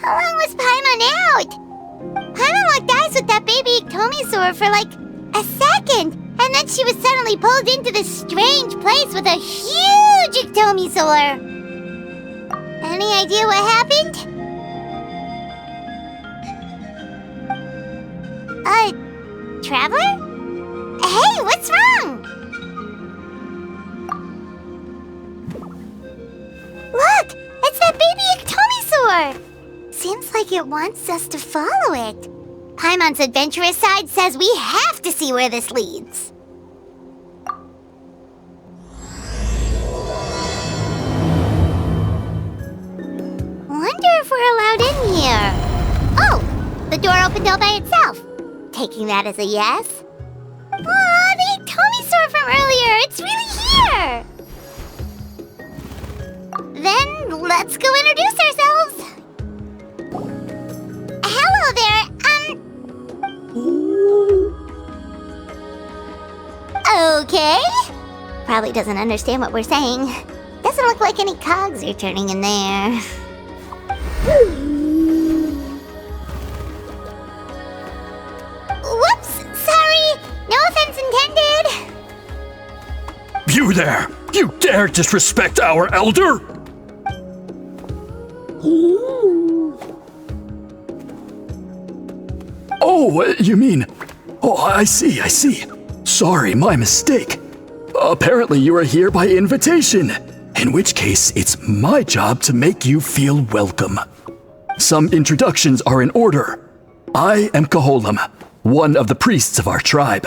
How long was Paimon out? Paimon locked eyes with that baby Iktomisaur for like a second, and then she was suddenly pulled into this strange place with a huge Iktomisaur. Any idea what happened? Traveler? Hey, what's wrong? Look! It's that baby Iktomisaur! Seems like it wants us to follow it. Paimon's adventurous side says we have to see where this leads. Wonder if we're allowed in here. Oh! The door opened all by itself. Taking that as a yes. Aw, the Iktomisaur from earlier! It's really here! Then let's go introduce ourselves. Hello there, Okay. Probably doesn't understand what we're saying. Doesn't look like any cogs are turning in there. Whoops, sorry. No offense intended. You there! You dare disrespect our elder? Oh, you mean... Oh, I see. Sorry, my mistake. Apparently you are here by invitation, in which case it's my job to make you feel welcome. Some introductions are in order. I am Koholam, one of the priests of our tribe.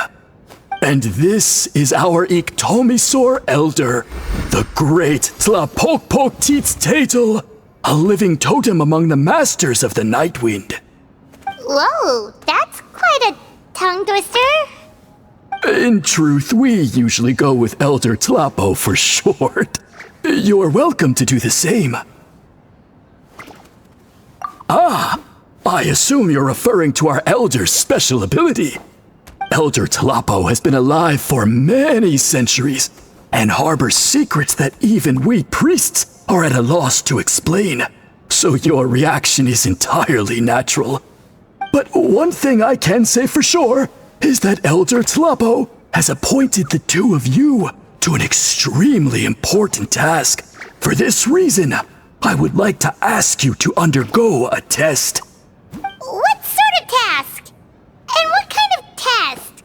And this is our Iktomisaur elder, the great Tlapokpokteetsstatel, a living totem among the masters of the Night Wind. Whoa, that's quite a tongue twister. In truth, we usually go with Elder Tlapo for short. You're welcome to do the same. Ah, I assume you're referring to our elder's special ability. Elder Tlapo has been alive for many centuries and harbors secrets that even we priests are at a loss to explain. So your reaction is entirely natural. But one thing I can say for sure is that Elder Tlapo has appointed the two of you to an extremely important task. For this reason, I would like to ask you to undergo a test. What sort of task? And what kind of test?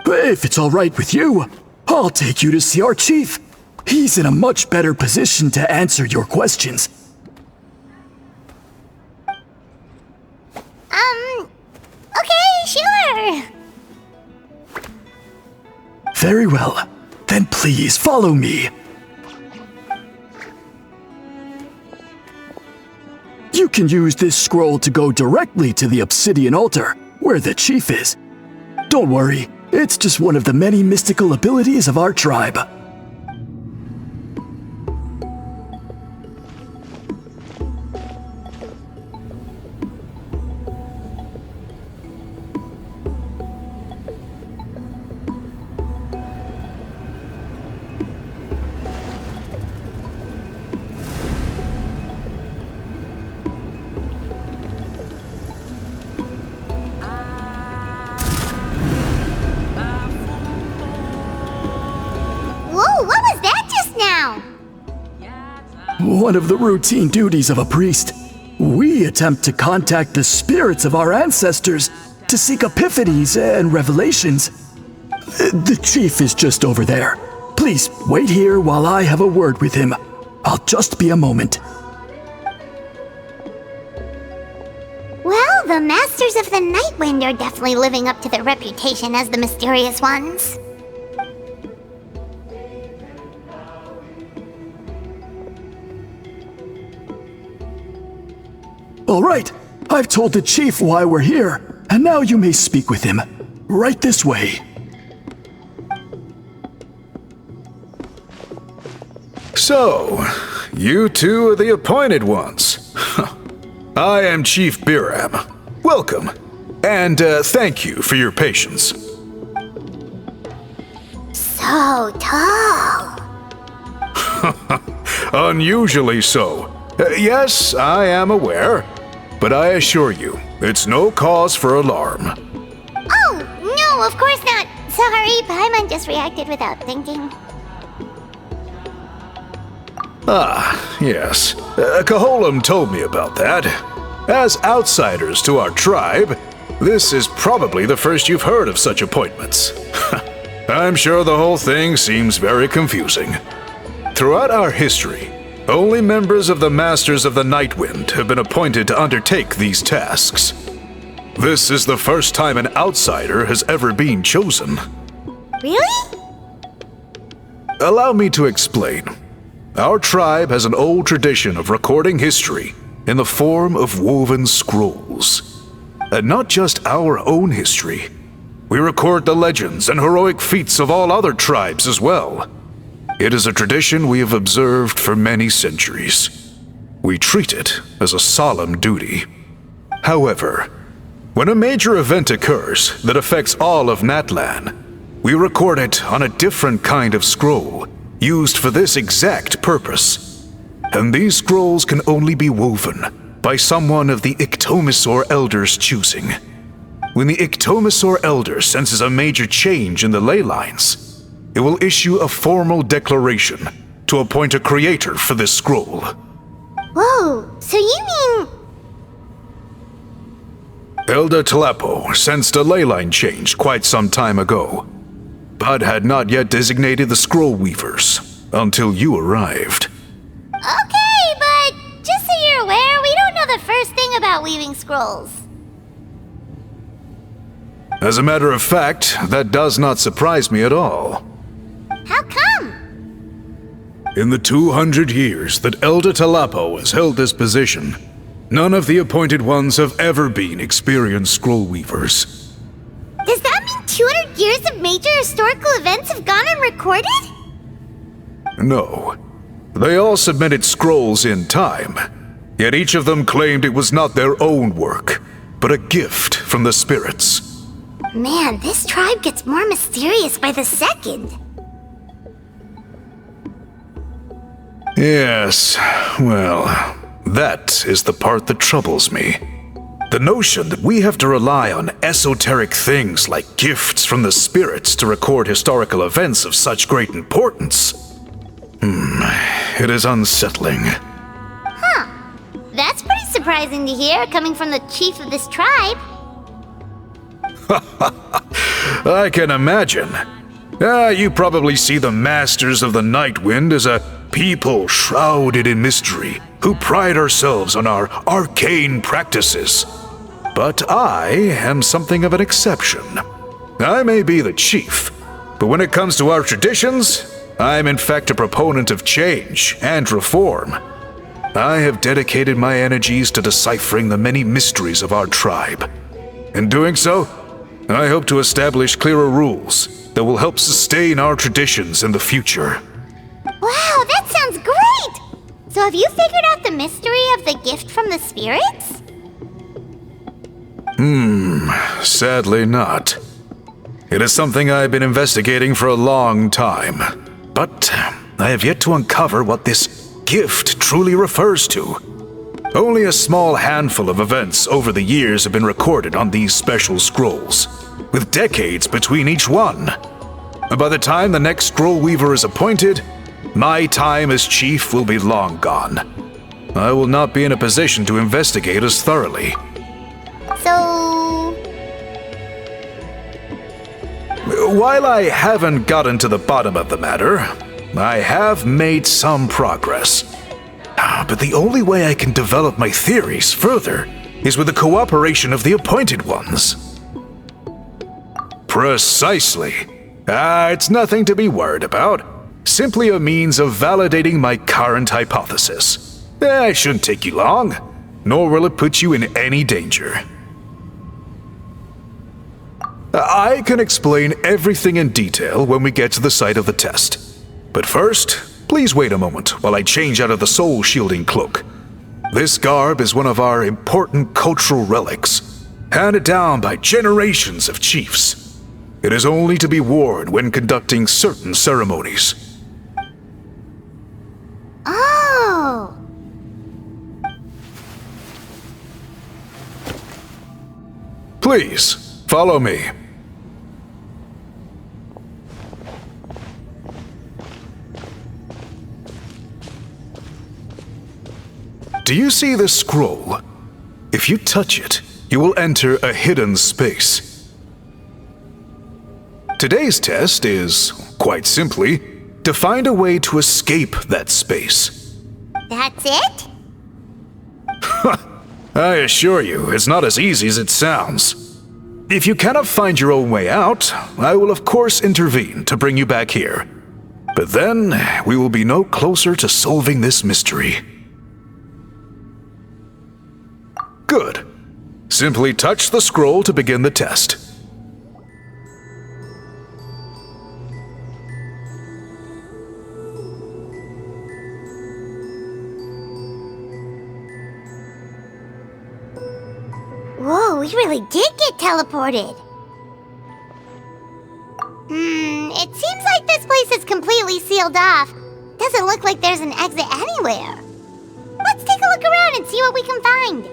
If it's all right with you, I'll take you to see our chief. He's in a much better position to answer your questions. Okay, sure. Very well. Then please follow me. You can use this scroll to go directly to the obsidian altar, where the chief is. Don't worry, it's just one of the many mystical abilities of our tribe. One of the routine duties of a priest. We attempt to contact the spirits of our ancestors to seek epiphanies and revelations. The chief is just over there. Please wait here while I have a word with him. I'll just be a moment. Well, the Masters of the Night Wind are definitely living up to their reputation as the mysterious ones. All right, I've told the chief why we're here, and now you may speak with him. Right this way. So, you two are the appointed ones. I am Chief Biram. Welcome, and thank you for your patience. So tall. Unusually so. Yes, I am aware, but I assure you, it's no cause for alarm. Oh, no, of course not. Sorry, Paimon just reacted without thinking. Ah, yes. Caholum told me about that. As outsiders to our tribe, this is probably the first you've heard of such appointments. I'm sure the whole thing seems very confusing. Throughout our history, only members of the Masters of the Nightwind have been appointed to undertake these tasks. This is the first time an outsider has ever been chosen. Really? Allow me to explain. Our tribe has an old tradition of recording history in the form of woven scrolls. And not just our own history. We record the legends and heroic feats of all other tribes as well. It is a tradition we have observed for many centuries. We treat it as a solemn duty. However, when a major event occurs that affects all of Natlan, we record it on a different kind of scroll, used for this exact purpose. And these scrolls can only be woven by someone of the Ictomisaur Elder's choosing. When the Ictomisaur Elder senses a major change in the ley lines, it will issue a formal declaration to appoint a creator for this scroll. Whoa, so you mean... Elder Talapo sensed a ley line change quite some time ago, but had not yet designated the scroll weavers until you arrived. Okay, but just so you're aware, we don't know the first thing about weaving scrolls. As a matter of fact, that does not surprise me at all. How come? In the 200 years that Elder Talapo has held this position, none of the appointed ones have ever been experienced scroll weavers. Does that mean 200 years of major historical events have gone unrecorded? No. They all submitted scrolls in time, yet each of them claimed it was not their own work, but a gift from the spirits. Man, this tribe gets more mysterious by the second. Yes, well, that is the part that troubles me. The notion that we have to rely on esoteric things like gifts from the spirits to record historical events of such great importance. It is unsettling. Huh. That's pretty surprising to hear, coming from the chief of this tribe. I can imagine. You probably see the Masters of the Nightwind as a people shrouded in mystery, who pride ourselves on our arcane practices. But I am something of an exception. I may be the chief, but when it comes to our traditions, I am in fact a proponent of change and reform. I have dedicated my energies to deciphering the many mysteries of our tribe. In doing so, I hope to establish clearer rules that will help sustain our traditions in the future. Wow, that sounds great! So have you figured out the mystery of the gift from the spirits? Sadly not. It is something I've been investigating for a long time, but I have yet to uncover what this gift truly refers to. Only a small handful of events over the years have been recorded on these special scrolls, with decades between each one. And by the time the next scroll weaver is appointed, my time as chief will be long gone. I will not be in a position to investigate as thoroughly. So... While I haven't gotten to the bottom of the matter, I have made some progress. But the only way I can develop my theories further is with the cooperation of the appointed ones. Precisely. It's nothing to be worried about. Simply a means of validating my current hypothesis. It shouldn't take you long, nor will it put you in any danger. I can explain everything in detail when we get to the site of the test. But first, please wait a moment while I change out of the soul-shielding cloak. This garb is one of our important cultural relics, handed down by generations of chiefs. It is only to be worn when conducting certain ceremonies. Oh! Please, follow me. Do you see this scroll? If you touch it, you will enter a hidden space. Today's test is, quite simply, to find a way to escape that space. That's it? I assure you, it's not as easy as it sounds. If you cannot find your own way out, I will of course intervene to bring you back here. But then, we will be no closer to solving this mystery. Good. Simply touch the scroll to begin the test. Whoa, we really did get teleported. It seems like this place is completely sealed off. Doesn't look like there's an exit anywhere. Let's take a look around and see what we can find.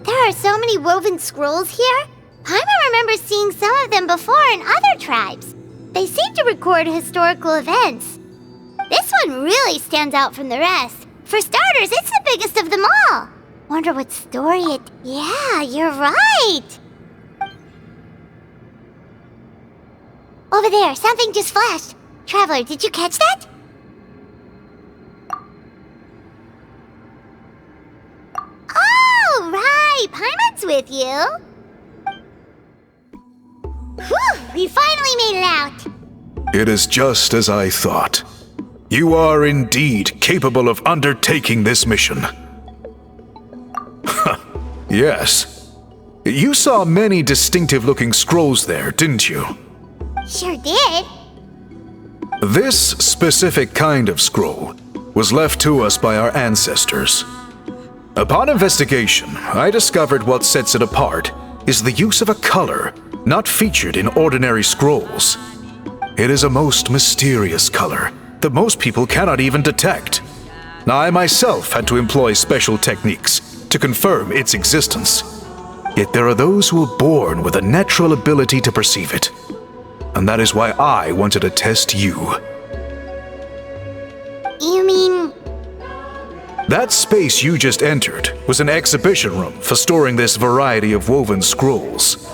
There are so many woven scrolls here. Paimon remembers seeing some of them before in other tribes. They seem to record historical events. This one really stands out from the rest. For starters, it's the biggest of them all. Wonder what story it... Yeah, you're right. Over there, something just flashed. Traveler, did you catch that? Oh, right. Paimon's with you. Whew, we finally made it out. It is just as I thought. You are indeed capable of undertaking this mission. Yes. You saw many distinctive-looking scrolls there, didn't you? Sure did. This specific kind of scroll was left to us by our ancestors. Upon investigation, I discovered what sets it apart is the use of a color not featured in ordinary scrolls. It is a most mysterious color that most people cannot even detect. I myself had to employ special techniques to confirm its existence. Yet there are those who are born with a natural ability to perceive it. And that is why I wanted to test you. You mean... That space you just entered was an exhibition room for storing this variety of woven scrolls.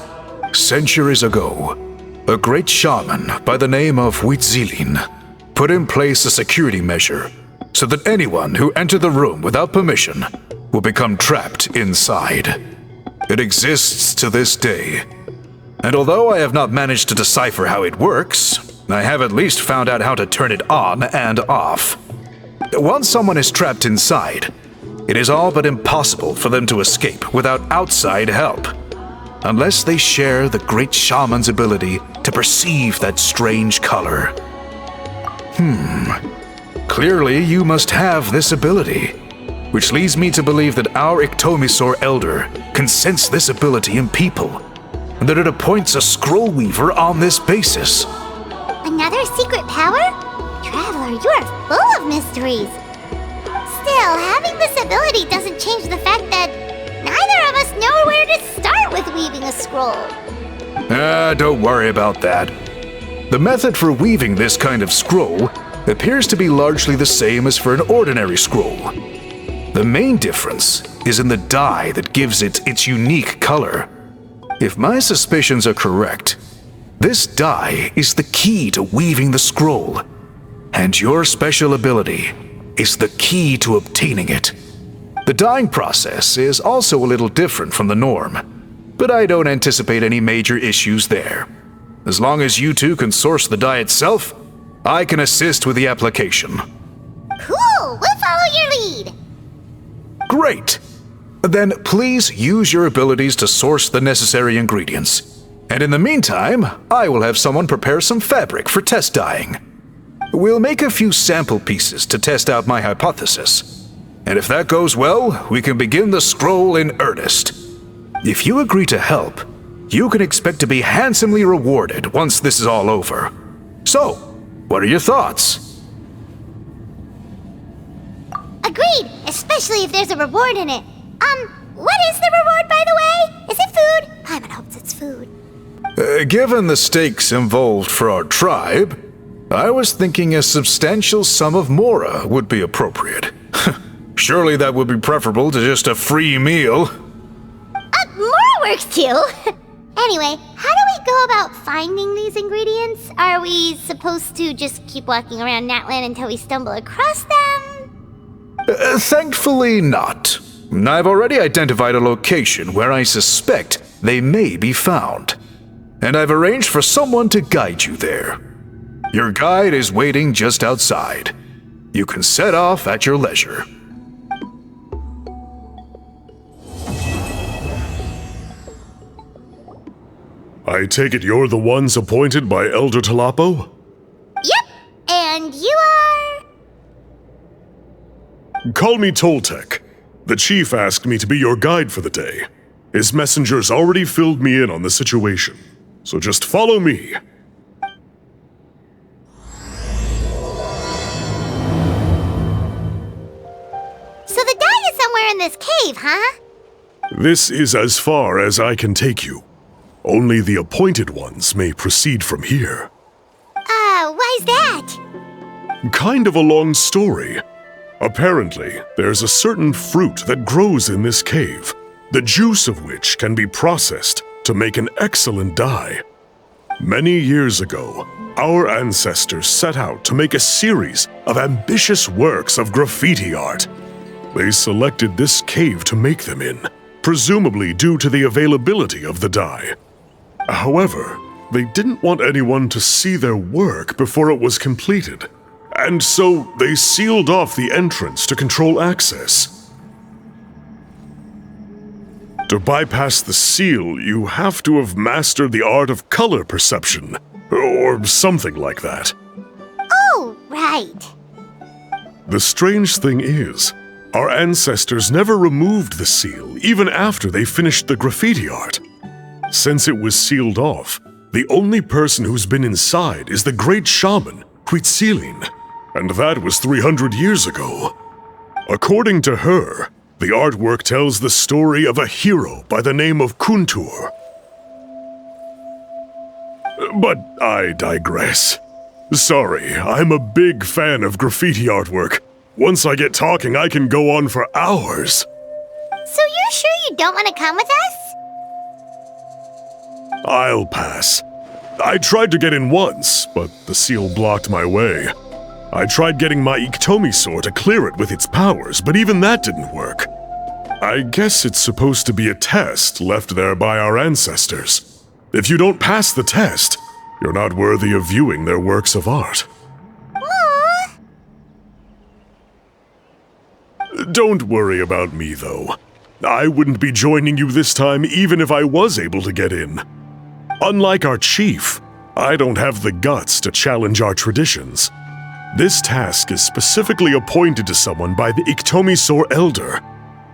Centuries ago, a great shaman by the name of Citlali put in place a security measure so that anyone who entered the room without permission will become trapped inside. It exists to this day. And although I have not managed to decipher how it works, I have at least found out how to turn it on and off. Once someone is trapped inside, it is all but impossible for them to escape without outside help, unless they share the great shaman's ability to perceive that strange color. Clearly you must have this ability, which leads me to believe that our Ictomisor Elder can sense this ability in people, and that it appoints a scroll weaver on this basis. Another secret power? Traveler, you are full of mysteries. Still, having this ability doesn't change the fact that neither of us know where to start with weaving a scroll. Don't worry about that. The method for weaving this kind of scroll appears to be largely the same as for an ordinary scroll. The main difference is in the dye that gives it its unique color. If my suspicions are correct, this dye is the key to weaving the scroll, and your special ability is the key to obtaining it. The dyeing process is also a little different from the norm, but I don't anticipate any major issues there. As long as you two can source the dye itself, I can assist with the application. Cool! We'll follow your lead! Great! Then please use your abilities to source the necessary ingredients. And in the meantime, I will have someone prepare some fabric for test dyeing. We'll make a few sample pieces to test out my hypothesis. And if that goes well, we can begin the scroll in earnest. If you agree to help, you can expect to be handsomely rewarded once this is all over. So, what are your thoughts? Agreed, especially if there's a reward in it. What is the reward, by the way? Is it food? Paimon hopes it's food. Given the stakes involved for our tribe, I was thinking a substantial sum of mora would be appropriate. Surely that would be preferable to just a free meal. Mora works too! Anyway, how do we go about finding these ingredients? Are we supposed to just keep walking around Natlan until we stumble across them? Thankfully not. I've already identified a location where I suspect they may be found. And I've arranged for someone to guide you there. Your guide is waiting just outside. You can set off at your leisure. I take it you're the ones appointed by Elder Talapo? Yep, and you are... Call me Toltec. The chief asked me to be your guide for the day. His messengers already filled me in on the situation, so just follow me. So the dye is somewhere in this cave, huh? This is as far as I can take you. Only the appointed ones may proceed from here. Why's that? Kind of a long story. Apparently, there's a certain fruit that grows in this cave, the juice of which can be processed to make an excellent dye. Many years ago, our ancestors set out to make a series of ambitious works of graffiti art. They selected this cave to make them in, presumably due to the availability of the dye. However, they didn't want anyone to see their work before it was completed, and so they sealed off the entrance to control access. To bypass the seal, you have to have mastered the art of color perception, or something like that. Oh, right. The strange thing is, our ancestors never removed the seal even after they finished the graffiti art. Since it was sealed off, the only person who's been inside is the great shaman, Citlali, and that was 300 years ago. According to her, the artwork tells the story of a hero by the name of Kuntur. But I digress. Sorry, I'm a big fan of graffiti artwork. Once I get talking, I can go on for hours. So you're sure you don't want to come with us? I'll pass. I tried to get in once, but the seal blocked my way. I tried getting my Iktomi sword to clear it with its powers, but even that didn't work. I guess it's supposed to be a test left there by our ancestors. If you don't pass the test, you're not worthy of viewing their works of art. Aww. Don't worry about me, though. I wouldn't be joining you this time even if I was able to get in. Unlike our chief, I don't have the guts to challenge our traditions. This task is specifically appointed to someone by the Iktomi Sor Elder.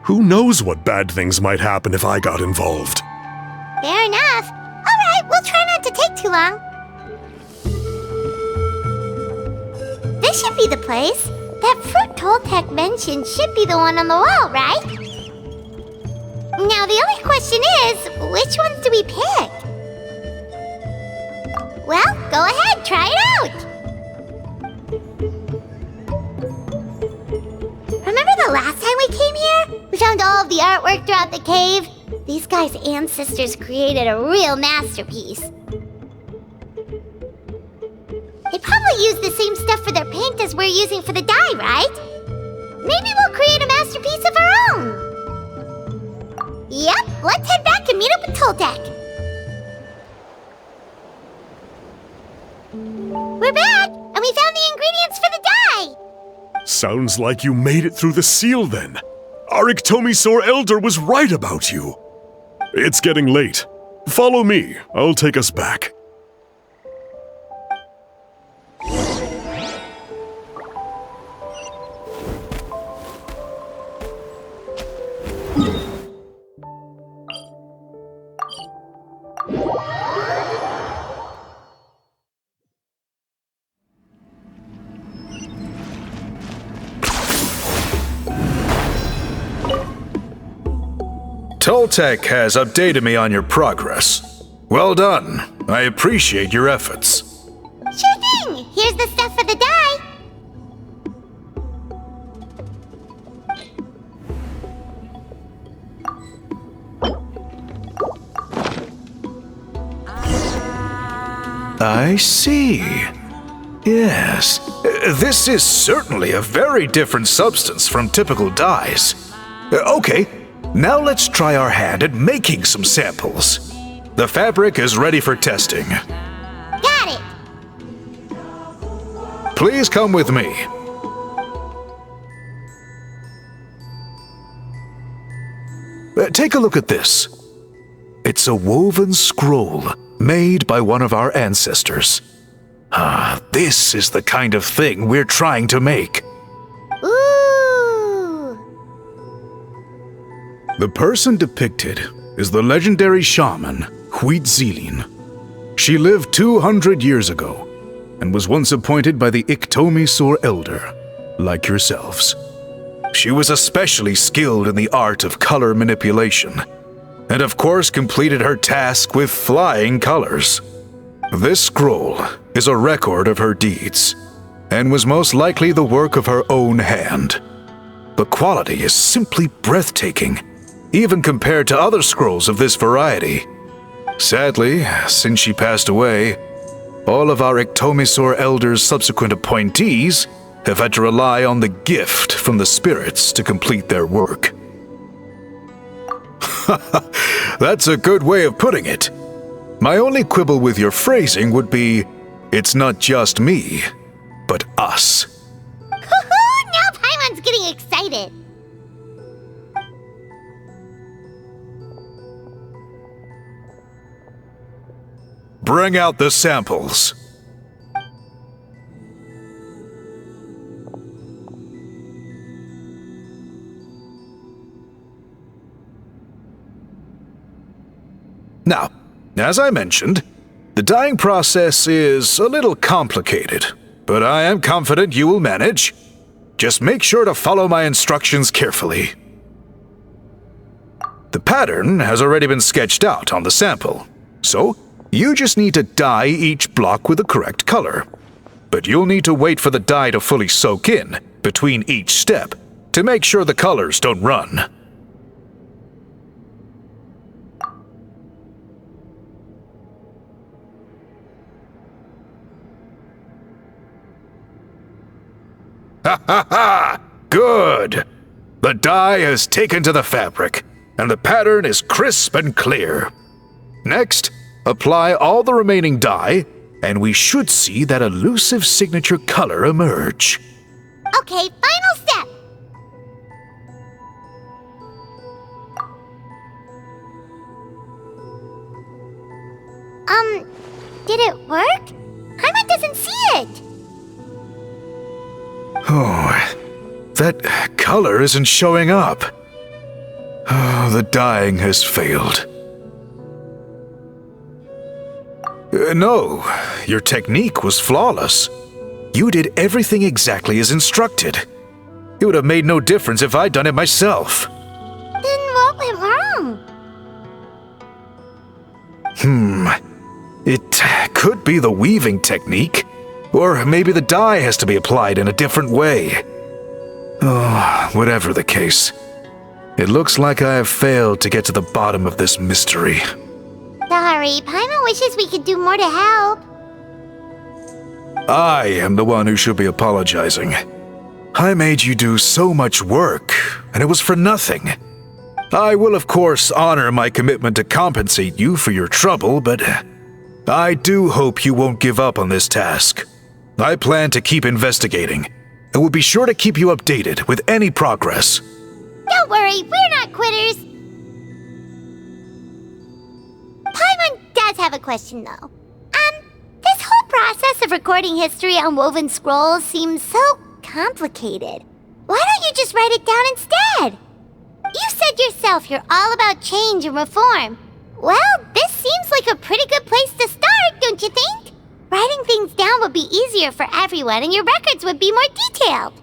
Who knows what bad things might happen if I got involved? Fair enough. All right, we'll try not to take too long. This should be the place. That fruit Toltec mentioned should be the one on the wall, right? Now, the only question is, which ones do we pick? Go ahead, try it out! Remember the last time we came here? We found all of the artwork throughout the cave. These guys' ancestors created a real masterpiece. They probably used the same stuff for their paint as we're using for the dye, right? Maybe we'll create a masterpiece of our own. Yep, let's head back and meet up with Toltec. We're back, and we found the ingredients for the dye. Sounds like you made it through the seal then. Our Iktomisaur Elder was right about you. It's getting late. Follow me. I'll take us back. Toltec has updated me on your progress. Well done. I appreciate your efforts. Sure thing. Here's the stuff for the dye. I see. Yes. This is certainly a very different substance from typical dyes. Okay, now let's try our hand at making some samples. The fabric is ready for testing. Got it. Please come with me. Take a look at this. It's a woven scroll made by one of our ancestors. This is the kind of thing we're trying to make. Ooh. The person depicted is the legendary shaman Huitzilin. She lived 200 years ago and was once appointed by the Iktomisaur Elder, like yourselves. She was especially skilled in the art of color manipulation, and of course completed her task with flying colors. This scroll is a record of her deeds, and was most likely the work of her own hand. The quality is simply breathtaking, even compared to other scrolls of this variety. Sadly, since she passed away, all of our Iktomisaur Elder's subsequent appointees have had to rely on the gift from the spirits to complete their work. That's a good way of putting it. My only quibble with your phrasing would be, it's not just me, but us. Now Paimon's getting excited. Bring out the samples. Now, as I mentioned, the dyeing process is a little complicated, but I am confident you will manage. Just make sure to follow my instructions carefully. The pattern has already been sketched out on the sample, so you just need to dye each block with the correct color. But you'll need to wait for the dye to fully soak in between each step to make sure the colors don't run. Ha ha ha! Good! The dye has taken to the fabric, and the pattern is crisp and clear. Next, apply all the remaining dye, and we should see that elusive signature color emerge. Okay, final step. Did it work? Paimon doesn't see it. Oh, that color isn't showing up. Oh, the dyeing has failed. No, your technique was flawless. You did everything exactly as instructed. It would have made no difference if I'd done it myself. Then what went wrong? It could be the weaving technique. Or maybe the dye has to be applied in a different way. Oh, whatever the case. It looks like I have failed to get to the bottom of this mystery. Sorry, Paimon wishes we could do more to help. I am the one who should be apologizing. I made you do so much work, and it was for nothing. I will of course honor my commitment to compensate you for your trouble, but I do hope you won't give up on this task. I plan to keep investigating, and will be sure to keep you updated with any progress. Don't worry, we're not quitters. Paimon does have a question, though. This whole process of recording history on woven scrolls seems so complicated. Why don't you just write it down instead? You said yourself you're all about change and reform. Well, this seems like a pretty good place to start, don't you think? Writing things down would be easier for everyone, and your records would be more detailed.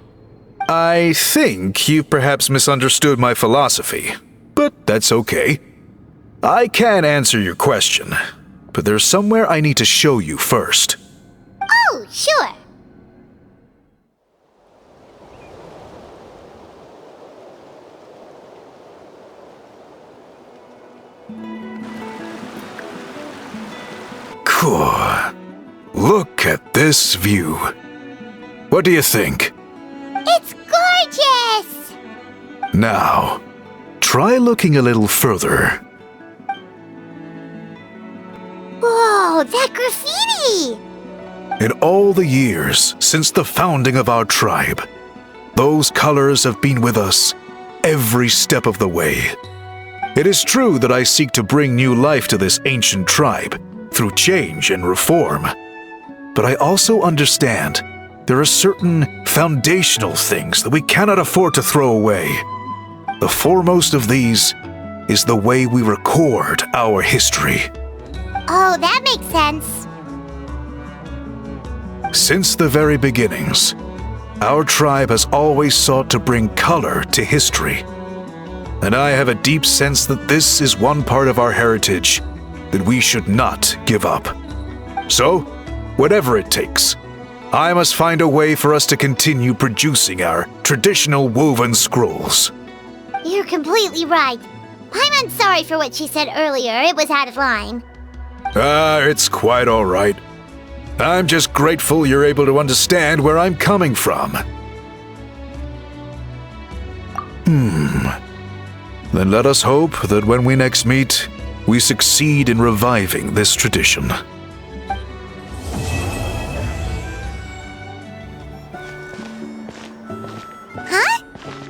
I think you've perhaps misunderstood my philosophy, but that's okay. I can answer your question, but there's somewhere I need to show you first. Oh, sure. Cool. Look at this view. What do you think? It's gorgeous! Now, try looking a little further. Whoa, that graffiti! In all the years since the founding of our tribe, those colors have been with us every step of the way. It is true that I seek to bring new life to this ancient tribe through change and reform. But I also understand there are certain foundational things that we cannot afford to throw away. The foremost of these is the way we record our history. Oh, that makes sense. Since the very beginnings, our tribe has always sought to bring color to history. And I have a deep sense that this is one part of our heritage that we should not give up. So, whatever it takes, I must find a way for us to continue producing our traditional woven scrolls. You're completely right. I'm sorry for what she said earlier. It was out of line. It's quite all right. I'm just grateful you're able to understand where I'm coming from. Then let us hope that when we next meet, we succeed in reviving this tradition. Huh?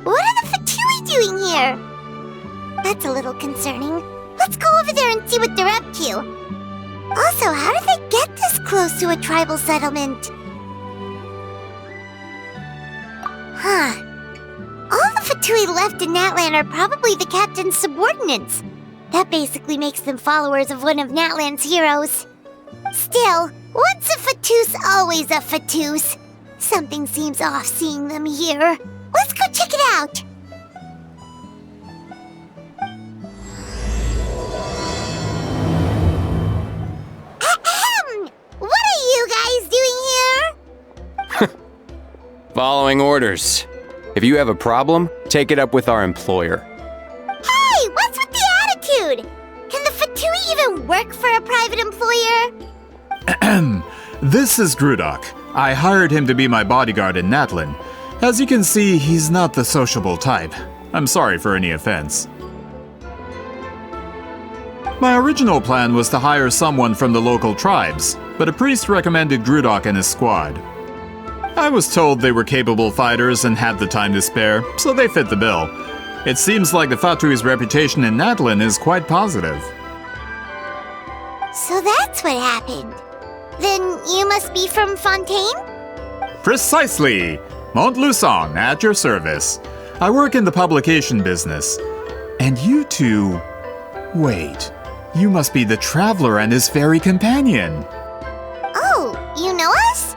What are the Fatui doing here? That's a little concerning. Let's go over there and see what they're up to. Also, how did they get this close to a tribal settlement? Huh. All the Fatui left in Natlan are probably the captain's subordinates. That basically makes them followers of one of Natlan's heroes. Still, once a Fatus, always a Fatus. Something seems off seeing them here. Let's go check it out. Ahem! What are you guys doing here? Following orders. If you have a problem, take it up with our employer. Hey, what's with the attitude? Can the Fatui even work for a private employer? This is Grudok. I hired him to be my bodyguard in Natlan. As you can see, he's not the sociable type. I'm sorry for any offense. My original plan was to hire someone from the local tribes, but a priest recommended Grudok and his squad. I was told they were capable fighters and had the time to spare, so they fit the bill. It seems like the Fatui's reputation in Natlan is quite positive. So that's what happened. Then you must be from Fontaine? Precisely! Montluçon, at your service. I work in the publication business. And you two... Wait, you must be the traveler and his fairy companion. Oh, you know us?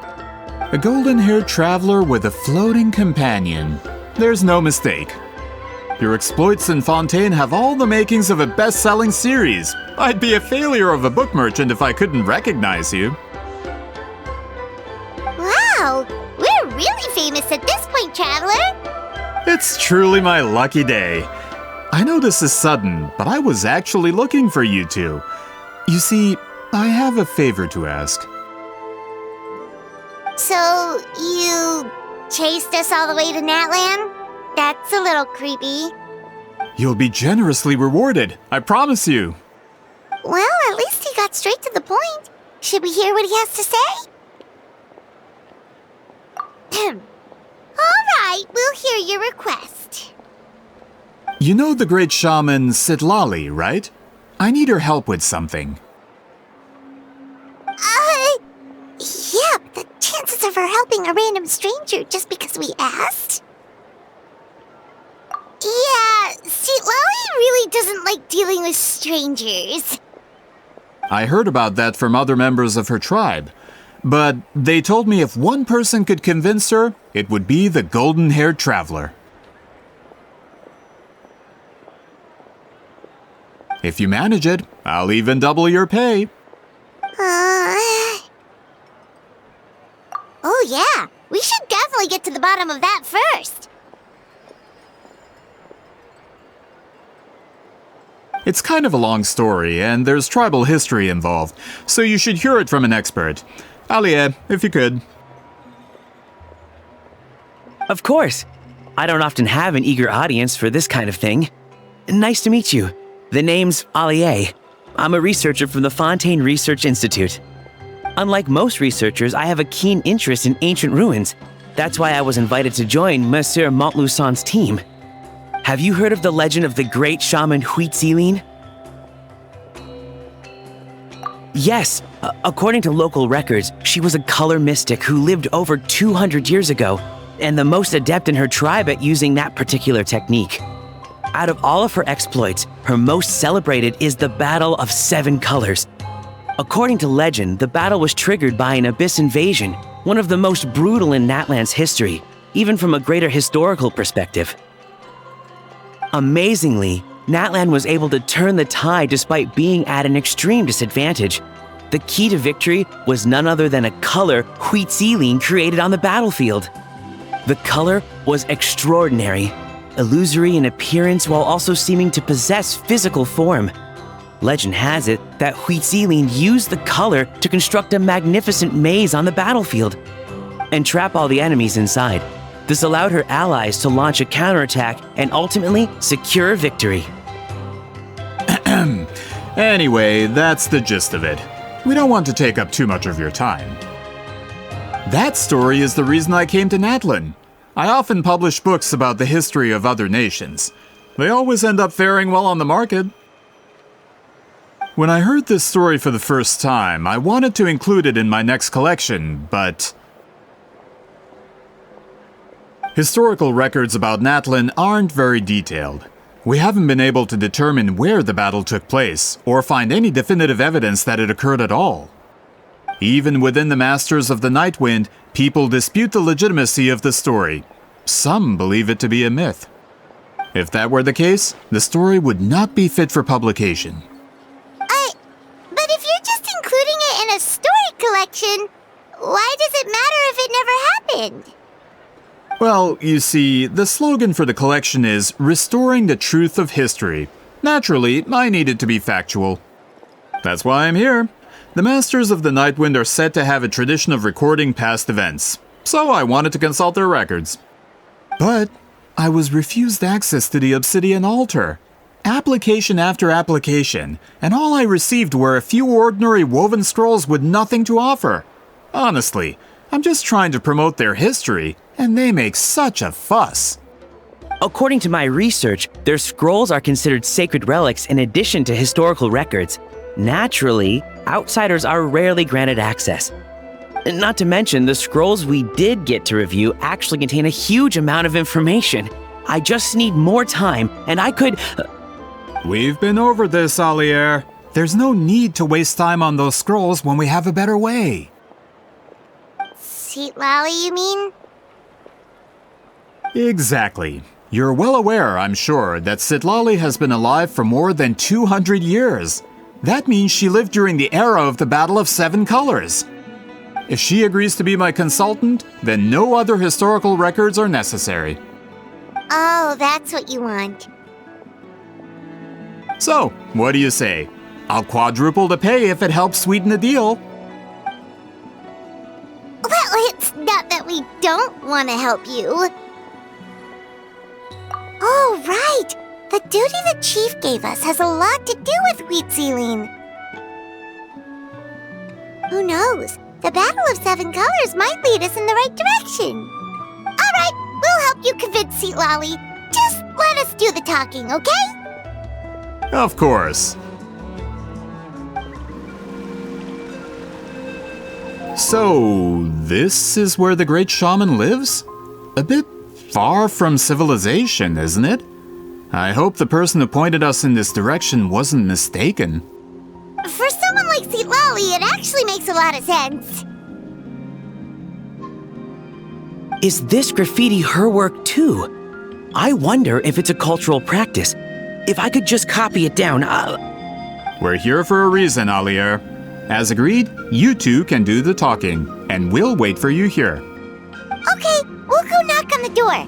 A golden-haired traveler with a floating companion. There's no mistake. Your exploits in Fontaine have all the makings of a best-selling series. I'd be a failure of a book merchant if I couldn't recognize you. Wow, we're really famous at this point, Traveler. It's truly my lucky day. I know this is sudden, but I was actually looking for you two. You see, I have a favor to ask. So, you chased us all the way to Natlan? That's a little creepy. You'll be generously rewarded, I promise you. Well, at least he got straight to the point. Should we hear what he has to say? All right, we'll hear your request. You know the great shaman Citlali, right? I need her help with something. Yeah, but the chances of her helping a random stranger just because we asked? Yeah, Citlali really doesn't like dealing with strangers. I heard about that from other members of her tribe. But they told me if one person could convince her, it would be the golden-haired traveler. If you manage it, I'll even double your pay. Oh yeah, we should definitely get to the bottom of that first. It's kind of a long story, and there's tribal history involved, so you should hear it from an expert. Alie, if you could. Of course. I don't often have an eager audience for this kind of thing. Nice to meet you. The name's Alie. I'm a researcher from the Fontaine Research Institute. Unlike most researchers, I have a keen interest in ancient ruins. That's why I was invited to join Monsieur Montluçon's team. Have you heard of the legend of the great shaman Citlali? Yes, according to local records, she was a color mystic who lived over 200 years ago, and the most adept in her tribe at using that particular technique. Out of all of her exploits, her most celebrated is the Battle of Seven Colors. According to legend, the battle was triggered by an abyss invasion, one of the most brutal in Natlan's history, even from a greater historical perspective. Amazingly, Natlan was able to turn the tide despite being at an extreme disadvantage. The key to victory was none other than a color Citlali created on the battlefield. The color was extraordinary, illusory in appearance while also seeming to possess physical form. Legend has it that Citlali used the color to construct a magnificent maze on the battlefield and trap all the enemies inside. This allowed her allies to launch a counterattack and ultimately secure victory. Anyway, that's the gist of it. We don't want to take up too much of your time. That story is the reason I came to Natlan. I often publish books about the history of other nations. They always end up faring well on the market. When I heard this story for the first time, I wanted to include it in my next collection, but historical records about Natlan aren't very detailed. We haven't been able to determine where the battle took place, or find any definitive evidence that it occurred at all. Even within the Masters of the Nightwind, people dispute the legitimacy of the story. Some believe it to be a myth. If that were the case, the story would not be fit for publication. But if you're just including it in a story collection, why does it matter if it never happened? Well, you see, the slogan for the collection is Restoring the Truth of History. Naturally, I need it to be factual. That's why I'm here. The Masters of the Nightwind are said to have a tradition of recording past events, so I wanted to consult their records. But I was refused access to the Obsidian Altar. Application after application, and all I received were a few ordinary woven scrolls with nothing to offer. Honestly, I'm just trying to promote their history, and they make such a fuss. According to my research, their scrolls are considered sacred relics in addition to historical records. Naturally, outsiders are rarely granted access. Not to mention, the scrolls we did get to review actually contain a huge amount of information. I just need more time, and I could... We've been over this, Alier. There's no need to waste time on those scrolls when we have a better way. Citlali, you mean? Exactly. You're well aware, I'm sure, that Citlali has been alive for more than 200 years. That means she lived during the era of the Battle of Seven Colors. If she agrees to be my consultant, then no other historical records are necessary. Oh, that's what you want. So, what do you say? I'll quadruple the pay if it helps sweeten the deal. Well, it's not that we don't want to help you. Oh, right! The duty the chief gave us has a lot to do with wheat sealing. Who knows? The Battle of Seven Colors might lead us in the right direction. All right, we'll help you convince Citlali. Just let us do the talking, okay? Of course. So, this is where the great shaman lives? A bit far from civilization, isn't it? I hope the person who pointed us in this direction wasn't mistaken. For someone like Citlali, it actually makes a lot of sense. Is this graffiti her work too? I wonder if it's a cultural practice. If I could just copy it down, We're here for a reason, Alier. As agreed, you two can do the talking, and we'll wait for you here. Okay, we'll go knock on the door.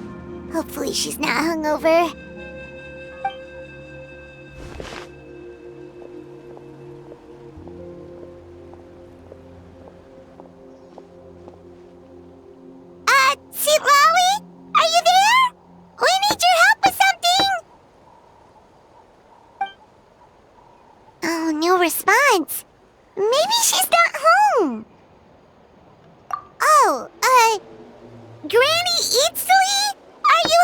Hopefully she's not hungover. Citlali? Are you there? We need your help with something! Oh, no response. Maybe she's not home. Oh, Granny Citlali? Are you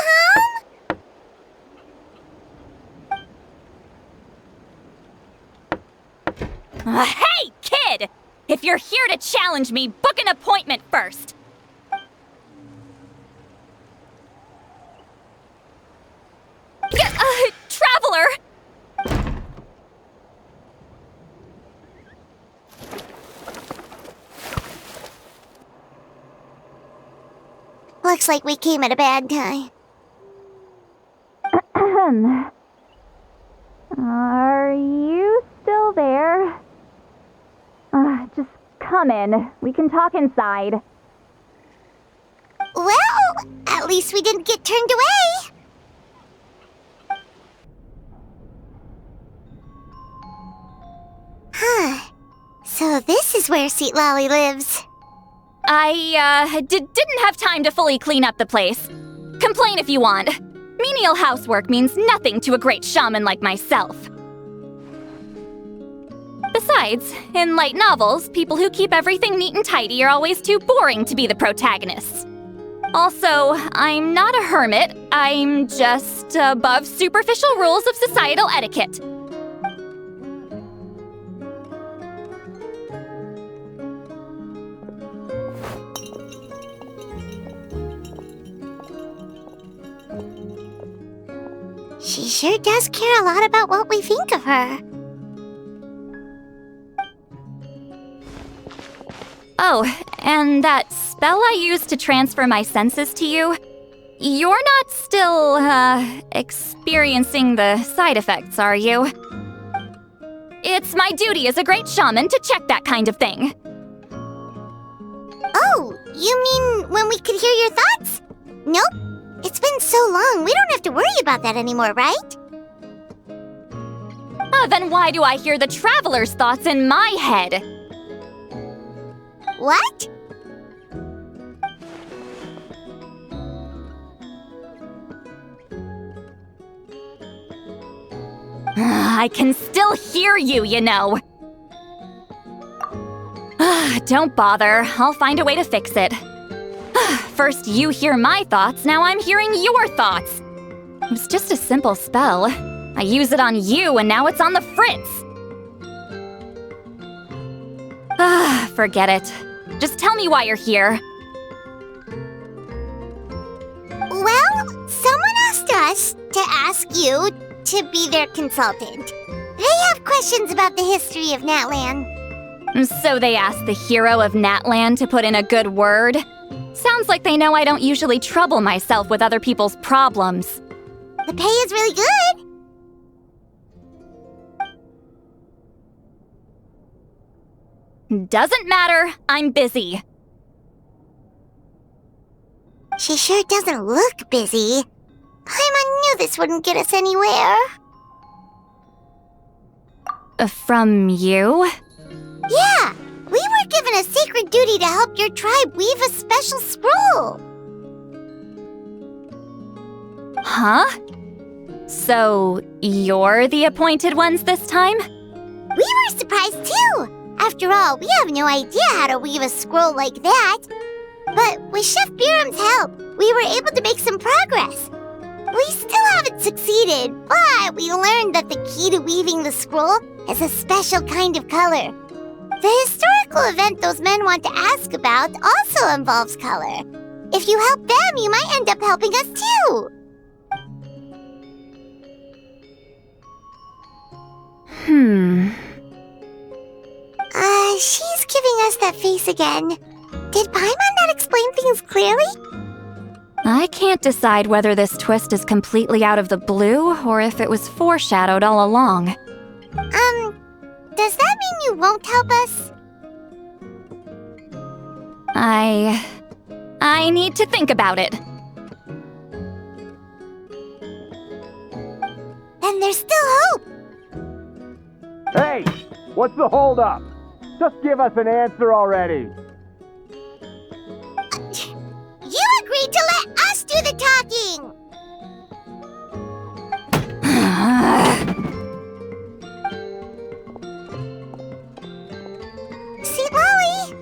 home? Hey, kid! If you're here to challenge me, book an appointment first. Traveler! Looks like we came at a bad time. Are you still there? Just come in. We can talk inside. Well, at least we didn't get turned away. Huh. So this is where Citlali lives. I, didn't have time to fully clean up the place. Complain if you want. Menial housework means nothing to a great shaman like myself. Besides, in light novels, people who keep everything neat and tidy are always too boring to be the protagonists. Also, I'm not a hermit. I'm just above superficial rules of societal etiquette. She sure does care a lot about what we think of her. Oh, and that spell I used to transfer my senses to you, you're not still, experiencing the side effects, are you? It's my duty as a great shaman to check that kind of thing. Oh, you mean when we could hear your thoughts? Nope. It's been so long, we don't have to worry about that anymore, right? Then why do I hear the traveler's thoughts in my head? What? I can still hear you, you know. Don't bother. I'll find a way to fix it. First you hear my thoughts, now I'm hearing your thoughts. It was just a simple spell. I use it on you, and now it's on the Fritz. Forget it. Just tell me why you're here. Well, someone asked us to ask you to be their consultant. They have questions about the history of Natlan. So they asked the hero of Natlan to put in a good word? Sounds like they know I don't usually trouble myself with other people's problems. The pay is really good. Doesn't matter, I'm busy. She sure doesn't look busy. Paimon knew this wouldn't get us anywhere. From you? Yeah, we were given a sacred duty to help your tribe weave a special scroll. Huh? So, you're the appointed ones this time? We were surprised too. After all, we have no idea how to weave a scroll like that. But with Chef Biram's help, we were able to make some progress. We still haven't succeeded, but we learned that the key to weaving the scroll is a special kind of color. The historical event those men want to ask about also involves color. If you help them, you might end up helping us too. She's giving us that face again. Did Paimon not explain things clearly? I can't decide whether this twist is completely out of the blue or if it was foreshadowed all along. Does that mean you won't help us? I need to think about it. Then there's still hope. Hey, what's the holdup? Just give us an answer already. You agreed to let us do the talking! Citlali!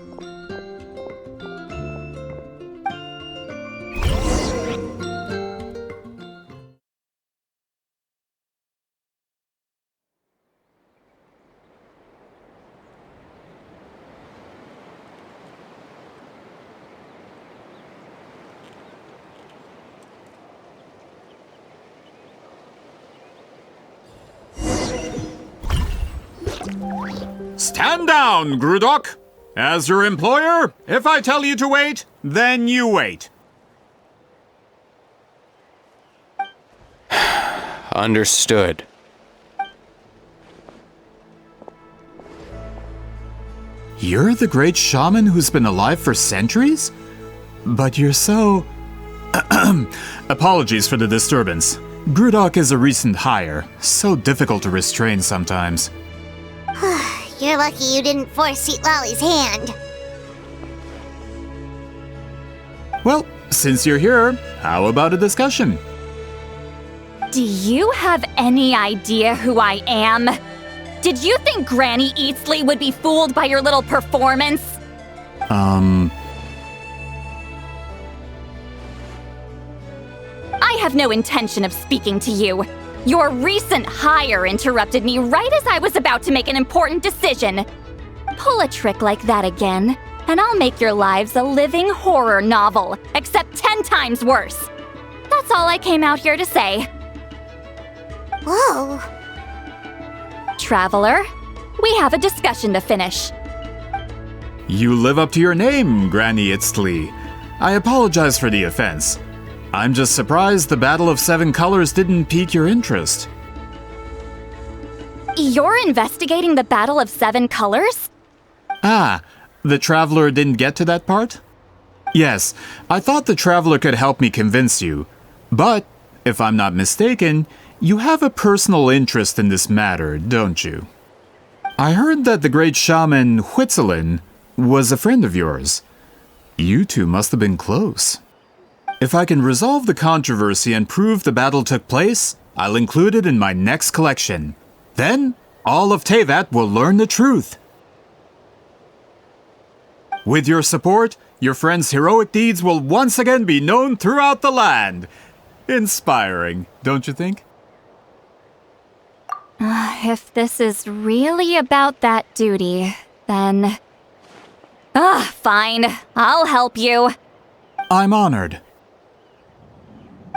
Stand down, Grudok! As your employer, if I tell you to wait, then you wait. Understood. You're the great shaman who's been alive for centuries? But you're so... Apologies for the disturbance. Grudok is a recent hire, so difficult to restrain sometimes. You're lucky you didn't force Citlali's hand. Well, since you're here, how about a discussion? Do you have any idea who I am? Did you think Granny Eatsley would be fooled by your little performance? I have no intention of speaking to you. Your recent hire interrupted me right as I was about to make an important decision. Pull a trick like that again, and I'll make your lives a living horror novel, except 10 times worse. That's all I came out here to say. Whoa. Traveler, we have a discussion to finish. You live up to your name, Granny Itztli. I apologize for the offense. I'm just surprised the Battle of Seven Colors didn't pique your interest. You're investigating the Battle of Seven Colors? Ah, the Traveler didn't get to that part? Yes, I thought the Traveler could help me convince you. But, if I'm not mistaken, you have a personal interest in this matter, don't you? I heard that the great shaman Huitzilin was a friend of yours. You two must have been close. If I can resolve the controversy and prove the battle took place, I'll include it in my next collection. Then, all of Teyvat will learn the truth. With your support, your friend's heroic deeds will once again be known throughout the land. Inspiring, don't you think? If this is really about that duty, then... fine. I'll help you. I'm honored.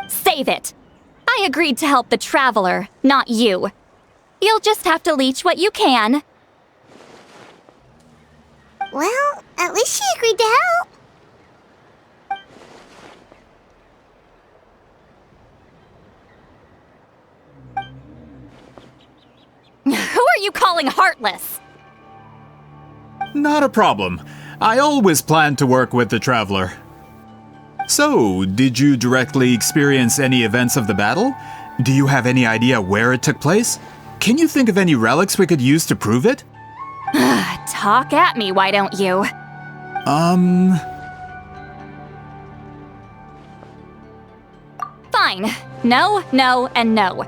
Save it. I agreed to help the Traveler, not you. You'll just have to leech what you can. Well, at least she agreed to help. Who are you calling heartless? Not a problem. I always plan to work with the Traveler. So, did you directly experience any events of the battle? Do you have any idea where it took place? Can you think of any relics we could use to prove it? Talk at me, why don't you? Fine. No, no, and no.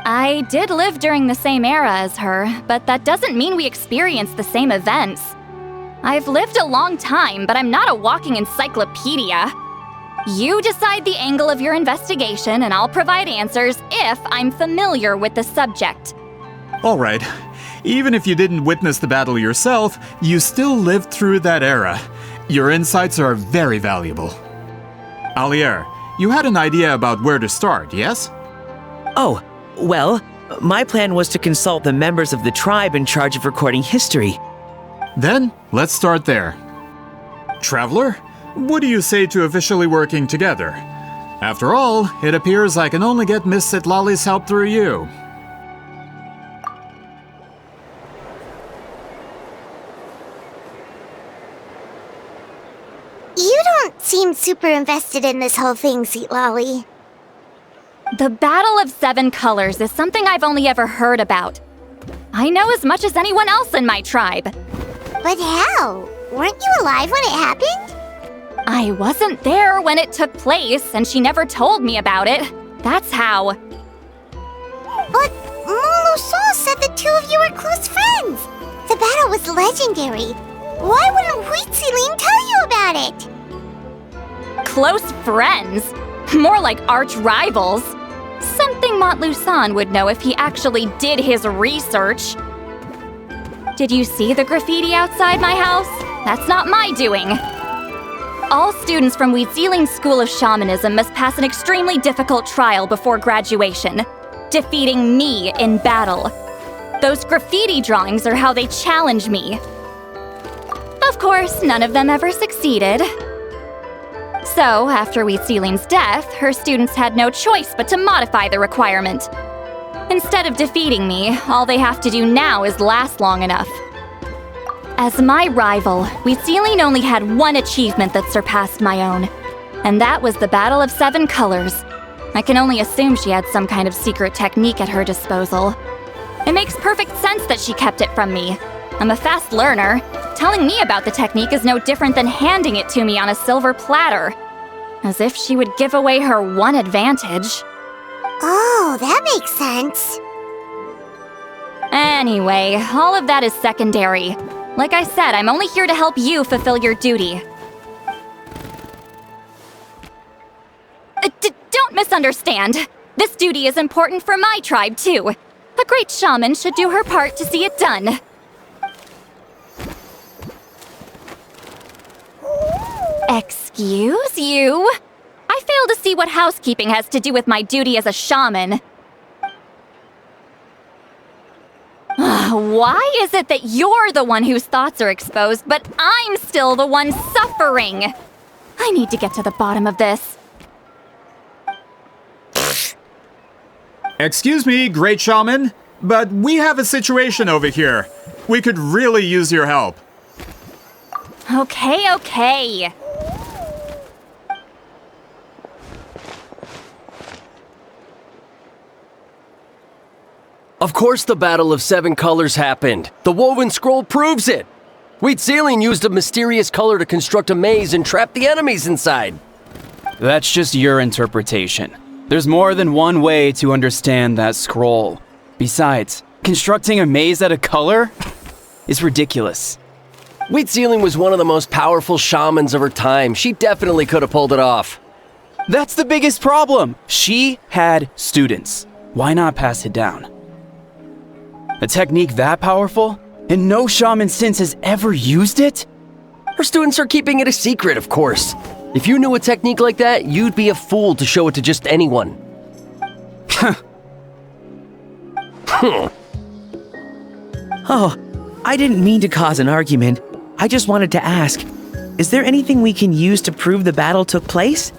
I did live during the same era as her, but that doesn't mean we experienced the same events. I've lived a long time, but I'm not a walking encyclopedia. You decide the angle of your investigation, and I'll provide answers if I'm familiar with the subject. All right. Even if you didn't witness the battle yourself, you still lived through that era. Your insights are very valuable. Alier, you had an idea about where to start, yes? Oh, well, my plan was to consult the members of the tribe in charge of recording history. Then, let's start there. Traveler, what do you say to officially working together? After all, it appears I can only get Miss Citlali's help through you. You don't seem super invested in this whole thing, Citlali. The Battle of Seven Colors is something I've only ever heard about. I know as much as anyone else in my tribe. But how? Weren't you alive when it happened? I wasn't there when it took place, and she never told me about it. That's how. But Molusan said the two of you were close friends. The battle was legendary. Why wouldn't Citlali tell you about it? Close friends? More like arch rivals. Something Montlusan would know if he actually did his research. Did you see the graffiti outside my house? That's not my doing. All students from Weeziling's School of Shamanism must pass an extremely difficult trial before graduation, defeating me in battle. Those graffiti drawings are how they challenge me. Of course, none of them ever succeeded. So, after Weeziling's death, her students had no choice but to modify the requirement. Instead of defeating me, all they have to do now is last long enough. As my rival, Weeziling only had one achievement that surpassed my own, and that was the Battle of Seven Colors. I can only assume she had some kind of secret technique at her disposal. It makes perfect sense that she kept it from me. I'm a fast learner. Telling me about the technique is no different than handing it to me on a silver platter. As if she would give away her one advantage. Oh, that makes sense. Anyway, all of that is secondary. Like I said, I'm only here to help you fulfill your duty. Don't misunderstand. This duty is important for my tribe, too. A great shaman should do her part to see it done. Excuse you? I fail to see what housekeeping has to do with my duty as a shaman. Why is it that you're the one whose thoughts are exposed, but I'm still the one suffering? I need to get to the bottom of this. Excuse me, great shaman, but we have a situation over here. We could really use your help. Okay. Of course the Battle of Seven Colors happened. The woven scroll proves it. Weeziling used a mysterious color to construct a maze and trap the enemies inside. That's just your interpretation. There's more than one way to understand that scroll. Besides, constructing a maze out of color is ridiculous. Weeziling was one of the most powerful shamans of her time. She definitely could have pulled it off. That's the biggest problem. She had students. Why not pass it down? A technique that powerful? And no shaman since has ever used it? Her students are keeping it a secret, of course. If you knew a technique like that, you'd be a fool to show it to just anyone. Oh, I didn't mean to cause an argument. I just wanted to ask, is there anything we can use to prove the battle took place?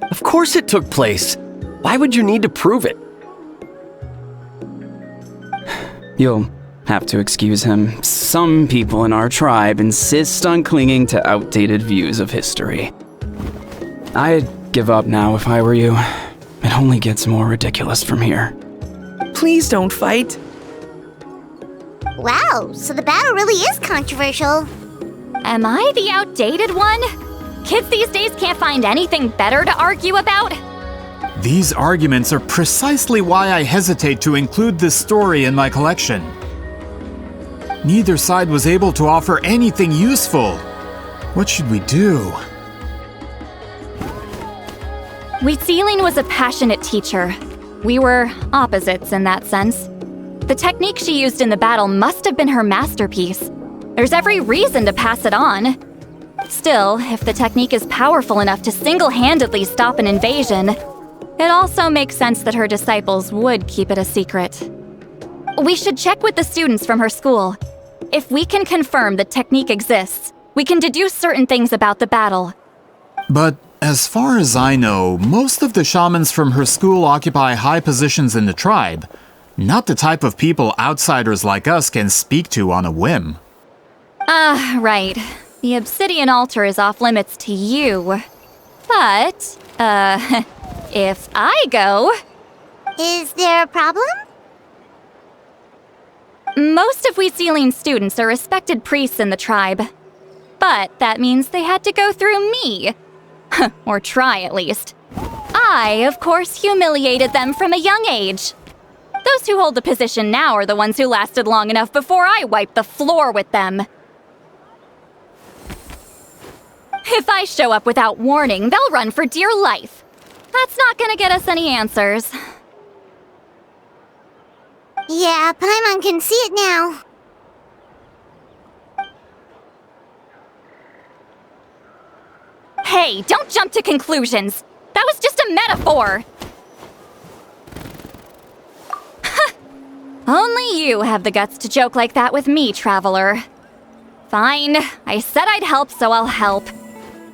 Of course it took place. Why would you need to prove it? You'll have to excuse him. Some people in our tribe insist on clinging to outdated views of history. I'd give up now if I were you. It only gets more ridiculous from here. Please don't fight. Wow, so the battle really is controversial. Am I the outdated one? Kids these days can't find anything better to argue about? These arguments are precisely why I hesitate to include this story in my collection. Neither side was able to offer anything useful. What should we do? Citlali was a passionate teacher. We were opposites in that sense. The technique she used in the battle must have been her masterpiece. There's every reason to pass it on. Still, if the technique is powerful enough to single-handedly stop an invasion, it also makes sense that her disciples would keep it a secret. We should check with the students from her school. If we can confirm the technique exists, we can deduce certain things about the battle. But as far as I know, most of the shamans from her school occupy high positions in the tribe. Not the type of people outsiders like us can speak to on a whim. Right. The obsidian altar is off limits to you. But, if I go... Is there a problem? Most of Citlali's students are respected priests in the tribe. But that means they had to go through me. Or try, at least. I, of course, humiliated them from a young age. Those who hold the position now are the ones who lasted long enough before I wiped the floor with them. If I show up without warning, they'll run for dear life. That's not gonna get us any answers. Yeah, Paimon can see it now. Hey, don't jump to conclusions. That was just a metaphor. Only you have the guts to joke like that with me, Traveler. Fine, I said I'd help, so I'll help.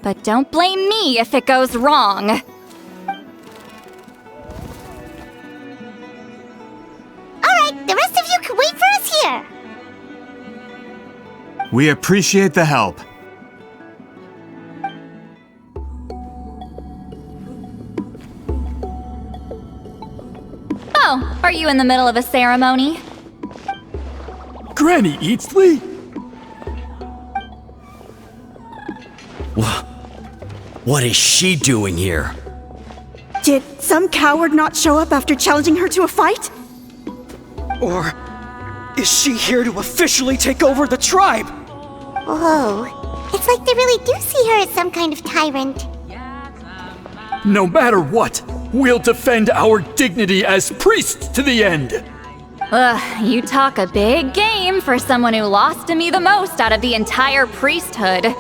But don't blame me if it goes wrong. Alright, the rest of you can wait for us here. We appreciate the help. Oh, are you in the middle of a ceremony? Granny Citlali? What is she doing here? Did some coward not show up after challenging her to a fight? Or is she here to officially take over the tribe? Whoa, it's like they really do see her as some kind of tyrant. No matter what, we'll defend our dignity as priests to the end. Ugh, you talk a big game for someone who lost to me the most out of the entire priesthood.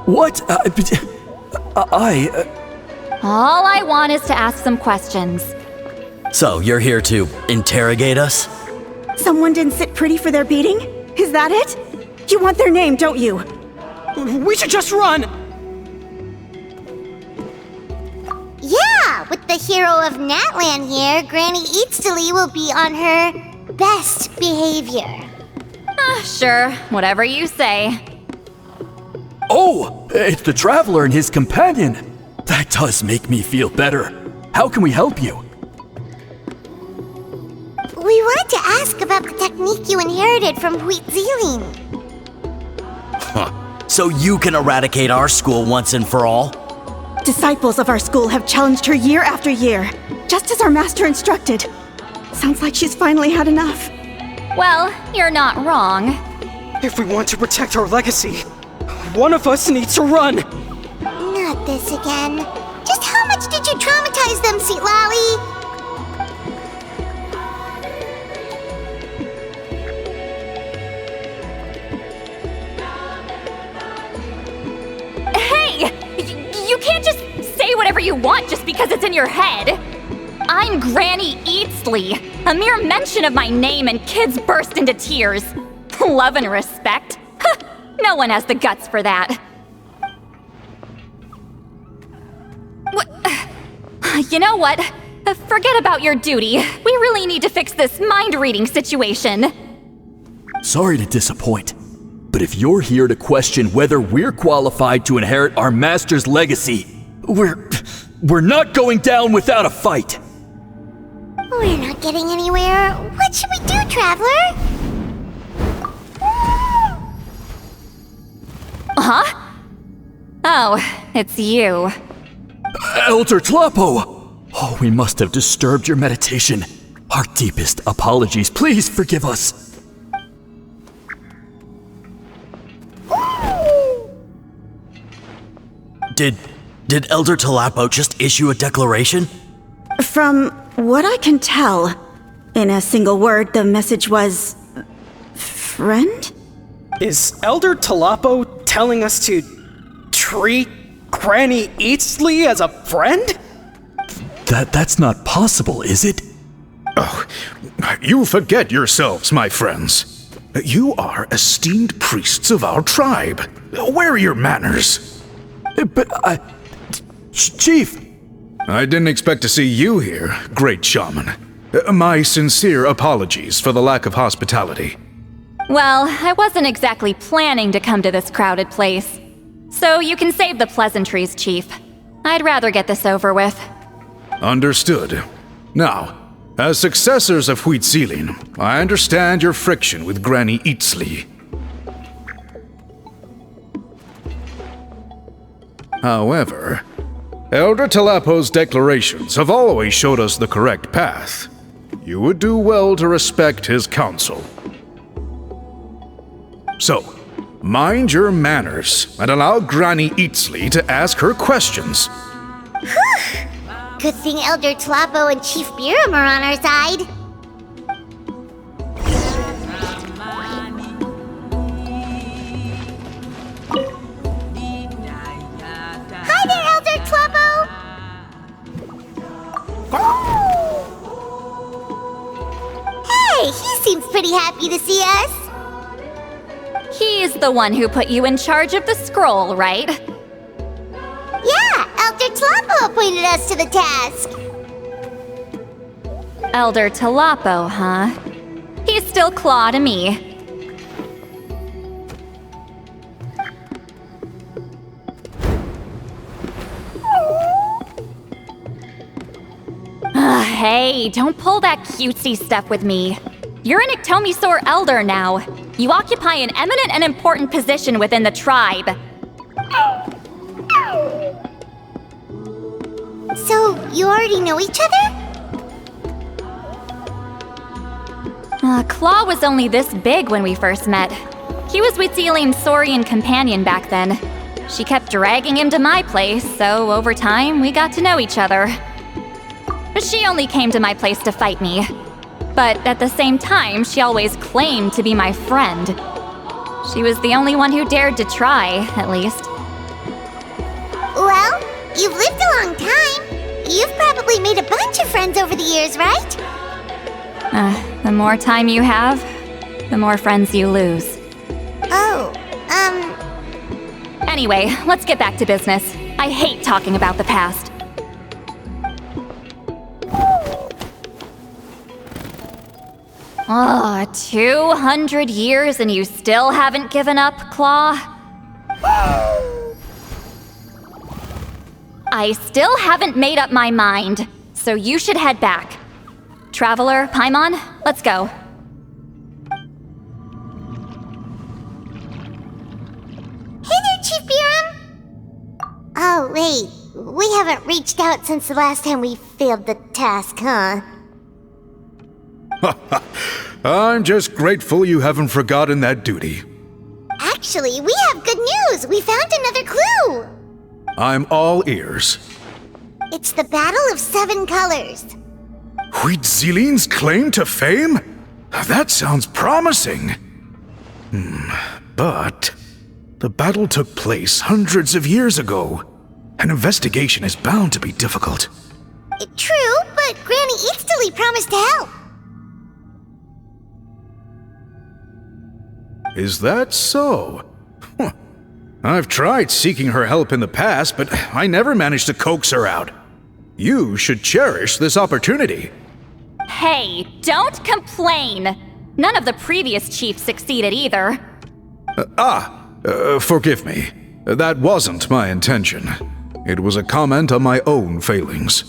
What? All I want is to ask some questions. So, you're here to interrogate us? Someone didn't sit pretty for their beating? Is that it? You want their name, don't you? We should just run! Yeah, with the hero of Natlan here, Granny Citlali will be on her best behavior. Sure, whatever you say. Oh, it's the Traveler and his companion. That does make me feel better. How can we help you? We wanted to ask about the technique you inherited from Citlali. So you can eradicate our school once and for all? Disciples of our school have challenged her year after year, just as our master instructed. Sounds like she's finally had enough. Well, you're not wrong. If we want to protect our legacy, one of us needs to run! Not this again. Just how much did you traumatize them, Citlali? You can't just say whatever you want just because it's in your head. I'm Granny Citlali. A mere mention of my name and kids burst into tears. Love and respect? No one has the guts for that. You know what? Forget about your duty. We really need to fix this mind-reading situation. Sorry to disappoint, but if you're here to question whether we're qualified to inherit our master's legacy, we're not going down without a fight. We're not getting anywhere. What should we do, Traveler? Huh? Oh, it's you. Elder Tlapo! Oh, we must have disturbed your meditation. Our deepest apologies. Please forgive us. Did Elder Tlapo just issue a declaration? From what I can tell, in a single word, the message was... friend? Is Elder Tlapo telling us to treat Granny Eatsley as a friend? That's not possible, is it? Oh, you forget yourselves, my friends. You are esteemed priests of our tribe. Where are your manners? But Chief! I didn't expect to see you here, great shaman. My sincere apologies for the lack of hospitality. Well, I wasn't exactly planning to come to this crowded place. So you can save the pleasantries, Chief. I'd rather get this over with. Understood. Now, as successors of Huitzilin, I understand your friction with Granny Eatsley. However, Elder Tlapo's declarations have always showed us the correct path. You would do well to respect his counsel. So, mind your manners and allow Granny Eatsley to ask her questions. Whew! Good thing Elder Tlapo and Chief Biram are on our side. Hi there, Elder Tlapo! Hey, he seems pretty happy to see us. He's the one who put you in charge of the scroll, right? Yeah, Elder Tlapo appointed us to the task. Elder Tlapo, huh? He's still Claw to me. Hey, don't pull that cutesy stuff with me. You're an Iktomisaur Elder now. You occupy an eminent and important position within the tribe. So, you already know each other? Claw was only this big when we first met. He was Huitzilin's Saurian companion back then. She kept dragging him to my place, so over time, we got to know each other. She only came to my place to fight me. But at the same time, she always claimed to be my friend. She was the only one who dared to try, at least. Well, you've lived a long time. You've probably made a bunch of friends over the years, right? The more time you have, the more friends you lose. Oh, Anyway, let's get back to business. I hate talking about the past. Oh, 200 years and you still haven't given up, Claw? I still haven't made up my mind, so you should head back. Traveler, Paimon, let's go. Hey there, Chief Biram! Oh, wait. We haven't reached out since the last time we failed the task, huh? I'm just grateful you haven't forgotten that duty. Actually, we have good news! We found another clue! I'm all ears. It's the Battle of 7 Colors. Huitzilin's claim to fame? That sounds promising. But the battle took place hundreds of years ago. An investigation is bound to be difficult. True, but Granny Eatsley promised to help. Is that so? I've tried seeking her help in the past, but I never managed to coax her out. You should cherish this opportunity. Hey, don't complain! None of the previous chiefs succeeded either. Forgive me. That wasn't my intention. It was a comment on my own failings.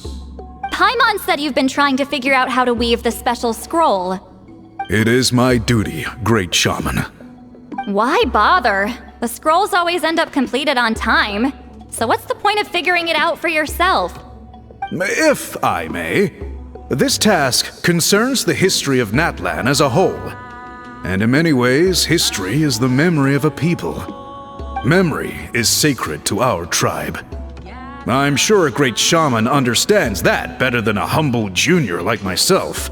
Paimon said you've been trying to figure out how to weave the special scroll. It is my duty, great shaman. Why bother? The scrolls always end up completed on time. So what's the point of figuring it out for yourself? If I may, this task concerns the history of Natlan as a whole. And in many ways, history is the memory of a people. Memory is sacred to our tribe. I'm sure a great shaman understands that better than a humble junior like myself.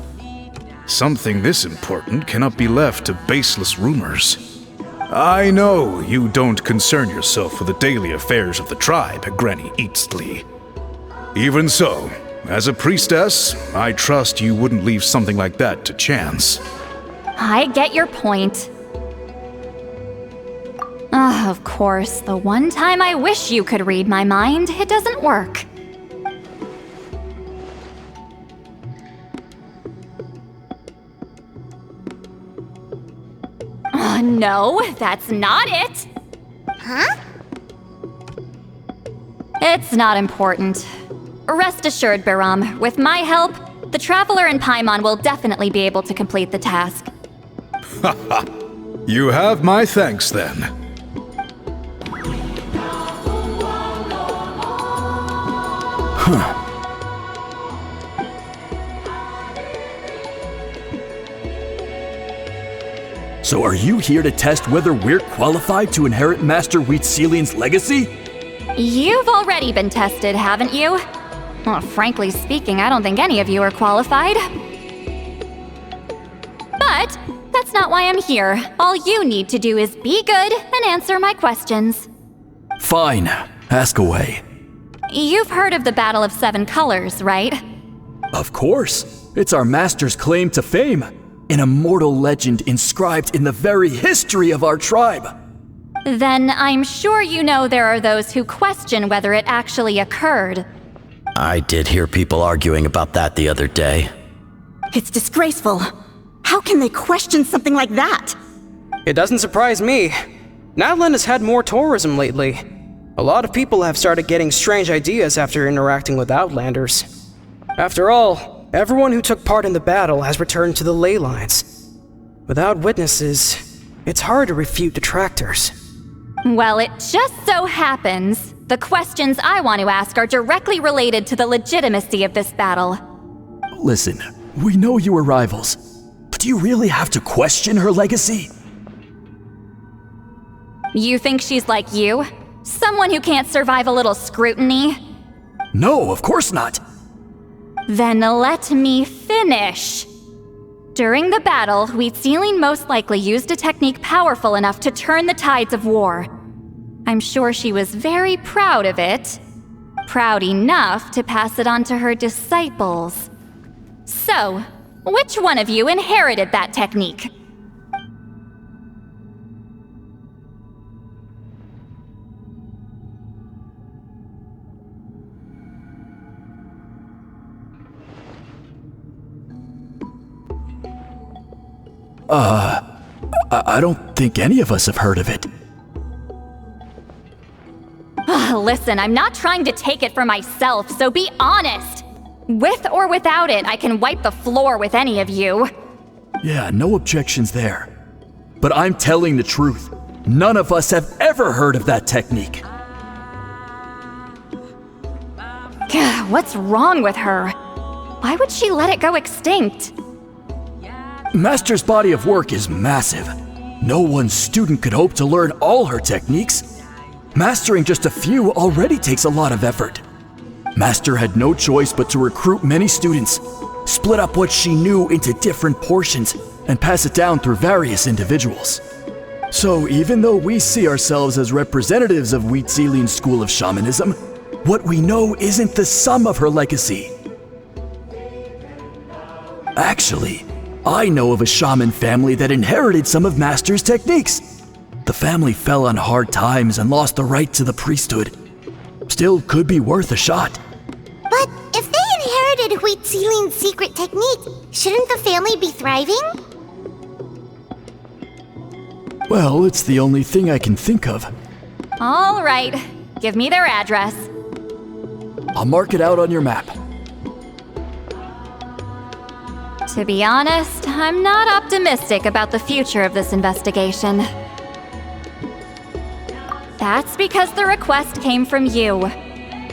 Something this important cannot be left to baseless rumors. I know you don't concern yourself with the daily affairs of the tribe, Granny Citlali. Even so, as a priestess, I trust you wouldn't leave something like that to chance. I get your point. Of course, the one time I wish you could read my mind, it doesn't work. No, that's not it. Huh? It's not important. Rest assured, Biram, with my help, the Traveler and Paimon will definitely be able to complete the task. Haha. You have my thanks then. So are you here to test whether we're qualified to inherit Master Wheatselian's legacy? You've already been tested, haven't you? Well, frankly speaking, I don't think any of you are qualified. But that's not why I'm here. All you need to do is be good and answer my questions. Fine. Ask away. You've heard of the Battle of Seven Colors, right? Of course. It's our master's claim to fame. An immortal legend inscribed in the very history of our tribe. Then I'm sure you know there are those who question whether it actually occurred. I did hear people arguing about that the other day. It's disgraceful. How can they question something like that? It doesn't surprise me. Natlan has had more tourism lately. A lot of people have started getting strange ideas after interacting with Outlanders. After all, everyone who took part in the battle has returned to the ley lines. Without witnesses, it's hard to refute detractors. Well, it just so happens the questions I want to ask are directly related to the legitimacy of this battle. Listen, we know you were rivals, but do you really have to question her legacy? You think she's like you? Someone who can't survive a little scrutiny? No, of course not. Then let me finish. During the battle, Wheatselian most likely used a technique powerful enough to turn the tides of war. I'm sure she was very proud of it. Proud enough to pass it on to her disciples. So, which one of you inherited that technique? I don't think any of us have heard of it. Listen, I'm not trying to take it for myself, so be honest. With or without it, I can wipe the floor with any of you. Yeah, no objections there. But I'm telling the truth. None of us have ever heard of that technique. What's wrong with her? Why would she let it go extinct? Master's body of work is massive. No one student could hope to learn all her techniques. Mastering just a few already takes a lot of effort. Master had no choice but to recruit many students, split up what she knew into different portions, and pass it down through various individuals. So even though we see ourselves as representatives of Wheatselian's school of shamanism, what we know isn't the sum of her legacy. Actually, I know of a shaman family that inherited some of Master's techniques. The family fell on hard times and lost the right to the priesthood. Still could be worth a shot. But if discovered Wheat Ceiling's secret technique, shouldn't the family be thriving? Well, it's the only thing I can think of. All right, give me their address. I'll mark it out on your map. To be honest, I'm not optimistic about the future of this investigation. That's because the request came from you.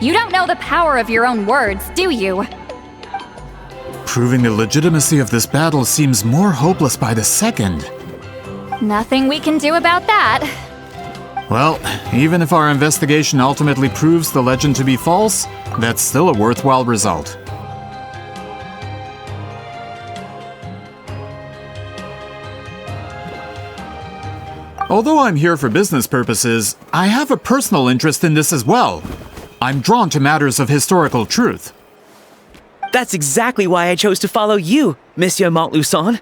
You don't know the power of your own words, do you? Proving the legitimacy of this battle seems more hopeless by the second. Nothing we can do about that. Well, even if our investigation ultimately proves the legend to be false, that's still a worthwhile result. Although I'm here for business purposes, I have a personal interest in this as well. I'm drawn to matters of historical truth. That's exactly why I chose to follow you, Monsieur Montluçon.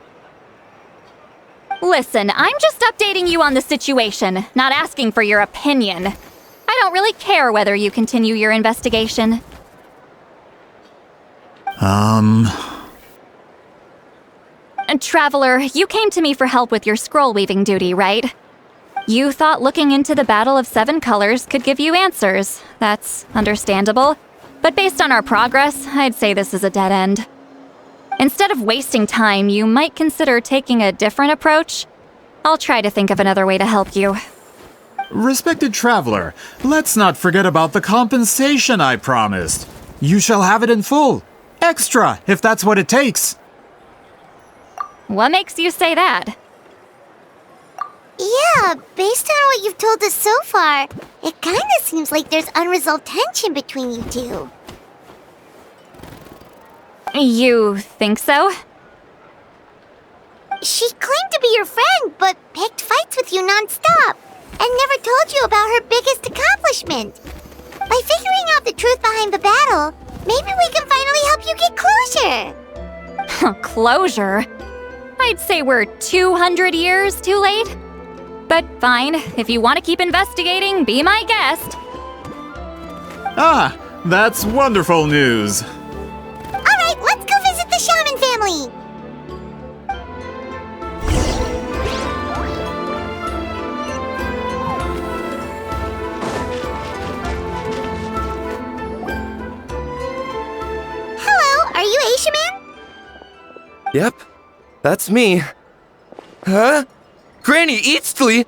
Listen, I'm just updating you on the situation, not asking for your opinion. I don't really care whether you continue your investigation. Traveler, you came to me for help with your scroll weaving duty, right? You thought looking into the Battle of Seven Colors could give you answers. That's understandable. But based on our progress, I'd say this is a dead end. Instead of wasting time, you might consider taking a different approach. I'll try to think of another way to help you. Respected traveler, let's not forget about the compensation I promised. You shall have it in full. Extra, if that's what it takes. What makes you say that? Yeah, based on what you've told us so far, it kinda seems like there's unresolved tension between you two. You think so? She claimed to be your friend, but picked fights with you non-stop, and never told you about her biggest accomplishment. By figuring out the truth behind the battle, maybe we can finally help you get closure. Closure? I'd say we're 200 years too late. But fine, if you want to keep investigating, be my guest. Ah, that's wonderful news. Alright, let's go visit the shaman family. Hello, are you Asia Man? Yep, that's me. Huh? Granny Eastly?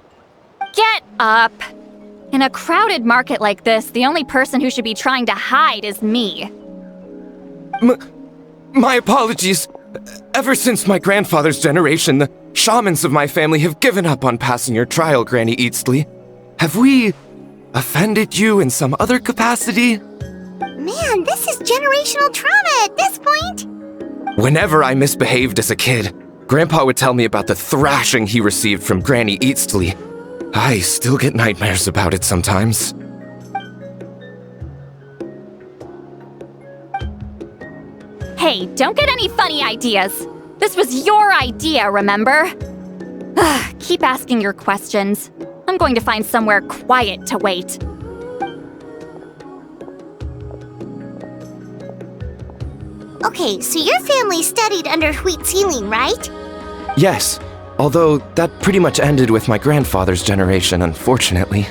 Get up! In a crowded market like this, the only person who should be trying to hide is me. My apologies. Ever since my grandfather's generation, the shamans of my family have given up on passing your trial, Granny Eastly. Have we offended you in some other capacity? Man, this is generational trauma at this point. Whenever I misbehaved as a kid, Grandpa would tell me about the thrashing he received from Granny Eastly. I still get nightmares about it sometimes. Hey, don't get any funny ideas. This was your idea, remember? Keep asking your questions. I'm going to find somewhere quiet to wait. Okay, so your family studied under Wheat Ceiling, right? Yes, although that pretty much ended with my grandfather's generation, unfortunately.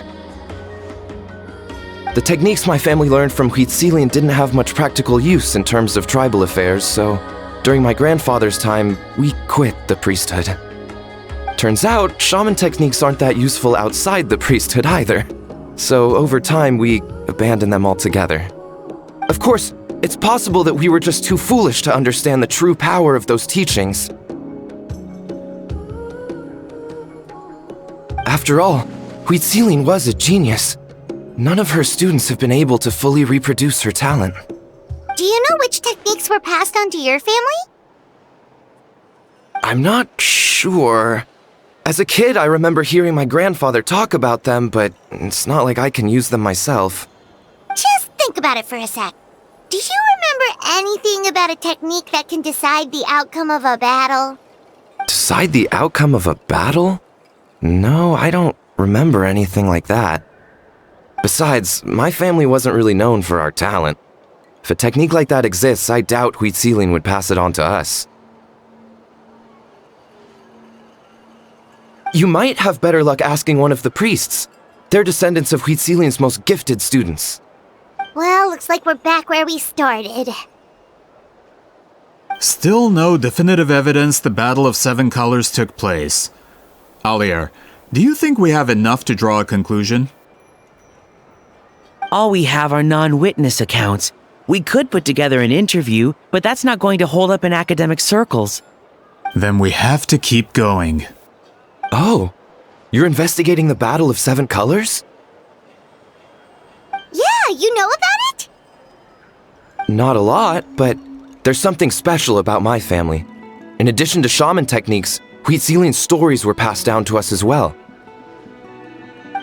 The techniques my family learned from Wheat Ceiling didn't have much practical use in terms of tribal affairs, so during my grandfather's time, we quit the priesthood. Turns out, shaman techniques aren't that useful outside the priesthood either, so over time we abandoned them altogether. Of course, it's possible that we were just too foolish to understand the true power of those teachings. After all, Wheat Ceiling was a genius. None of her students have been able to fully reproduce her talent. Do you know which techniques were passed on to your family? I'm not sure. As a kid, I remember hearing my grandfather talk about them, but it's not like I can use them myself. Just think about it for a sec. Do you remember anything about a technique that can decide the outcome of a battle? Decide the outcome of a battle? No, I don't remember anything like that. Besides, my family wasn't really known for our talent. If a technique like that exists, I doubt Citlali would pass it on to us. You might have better luck asking one of the priests. They're descendants of Citlali's most gifted students. Well, looks like we're back where we started. Still no definitive evidence the Battle of Seven Colors took place. Alier, do you think we have enough to draw a conclusion? All we have are non-witness accounts. We could put together an interview, but that's not going to hold up in academic circles. Then we have to keep going. Oh, you're investigating the Battle of Seven Colors? Yeah, you know about it? Not a lot, but there's something special about my family. In addition to shaman techniques, Citlali's stories were passed down to us as well.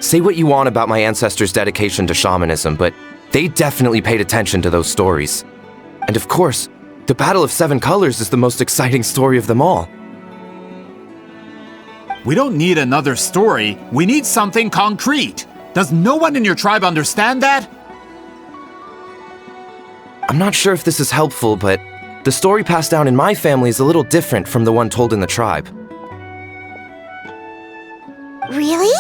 Say what you want about my ancestors' dedication to shamanism, but they definitely paid attention to those stories. And of course, the Battle of Seven Colors is the most exciting story of them all. We don't need another story. We need something concrete. Does no one in your tribe understand that? I'm not sure if this is helpful, but the story passed down in my family is a little different from the one told in the tribe. Really?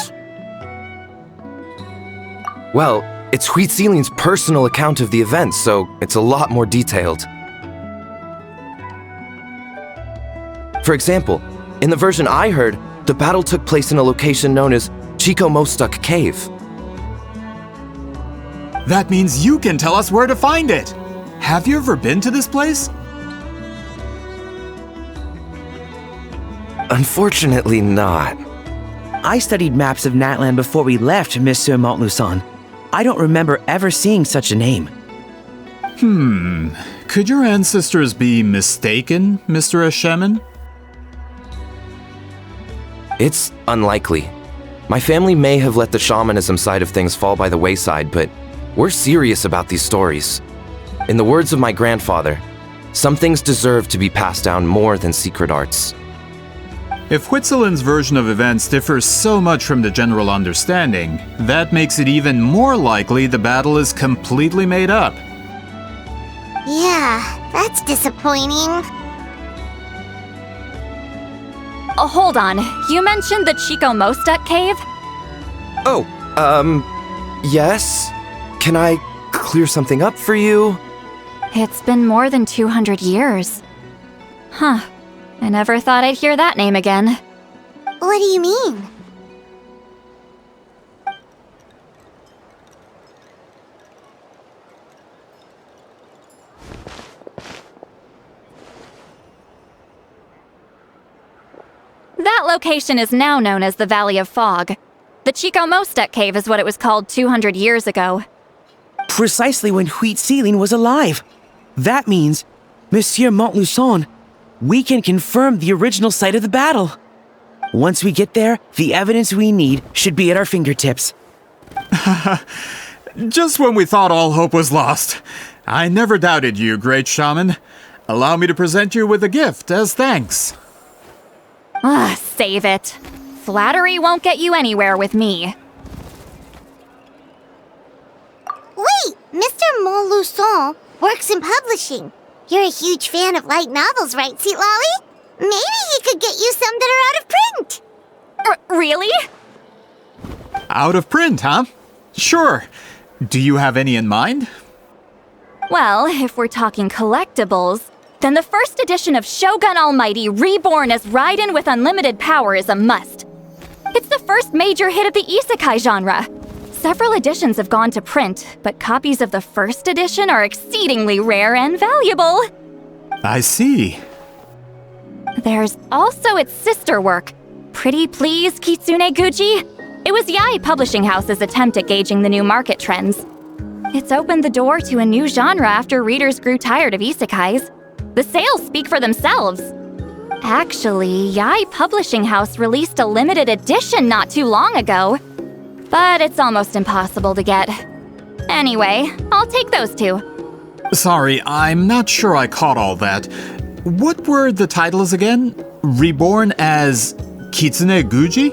Well, it's Citlali's personal account of the events, so it's a lot more detailed. For example, in the version I heard, the battle took place in a location known as Chico Mostuk Cave. That means you can tell us where to find it. Have you ever been to this place? Unfortunately not. I studied maps of Natlan before we left, Monsieur Montluçon. I don't remember ever seeing such a name. Could your ancestors be mistaken, Mr. Shaman? It's unlikely. My family may have let the shamanism side of things fall by the wayside, but we're serious about these stories. In the words of my grandfather, some things deserve to be passed down more than secret arts. If Citlali's version of events differs so much from the general understanding, that makes it even more likely the battle is completely made up. Yeah, that's disappointing. Oh, hold on. You mentioned the Chico Mostuk cave? Oh, yes? Can I clear something up for you? It's been more than 200 years. Huh. I never thought I'd hear that name again. What do you mean? That location is now known as the Valley of Fog. The Chico Mostuk cave is what it was called 200 years ago. Precisely when Citlali was alive. That means, Monsieur Montluçon, we can confirm the original site of the battle. Once we get there, the evidence we need should be at our fingertips. Just when we thought all hope was lost. I never doubted you, great shaman. Allow me to present you with a gift as thanks. Save it. Flattery won't get you anywhere with me. Wait, Mr. Montluçon works in publishing. You're a huge fan of light novels, right, Citlali? Maybe he could get you some that are out of print. Really? Out of print, huh? Sure. Do you have any in mind? Well, if we're talking collectibles, then the first edition of Shogun Almighty Reborn as Raiden with Unlimited Power is a must. It's the first major hit of the isekai genre. Several editions have gone to print, but copies of the first edition are exceedingly rare and valuable. I see. There's also its sister work, Pretty Please Kitsune Guji. It was Yae Publishing House's attempt at gauging the new market trends. It's opened the door to a new genre after readers grew tired of isekais. The sales speak for themselves. Actually, Yae Publishing House released a limited edition not too long ago, but it's almost impossible to get. Anyway, I'll take those two. Sorry, I'm not sure I caught all that. What were the titles again? Reborn as Kitsune Guji?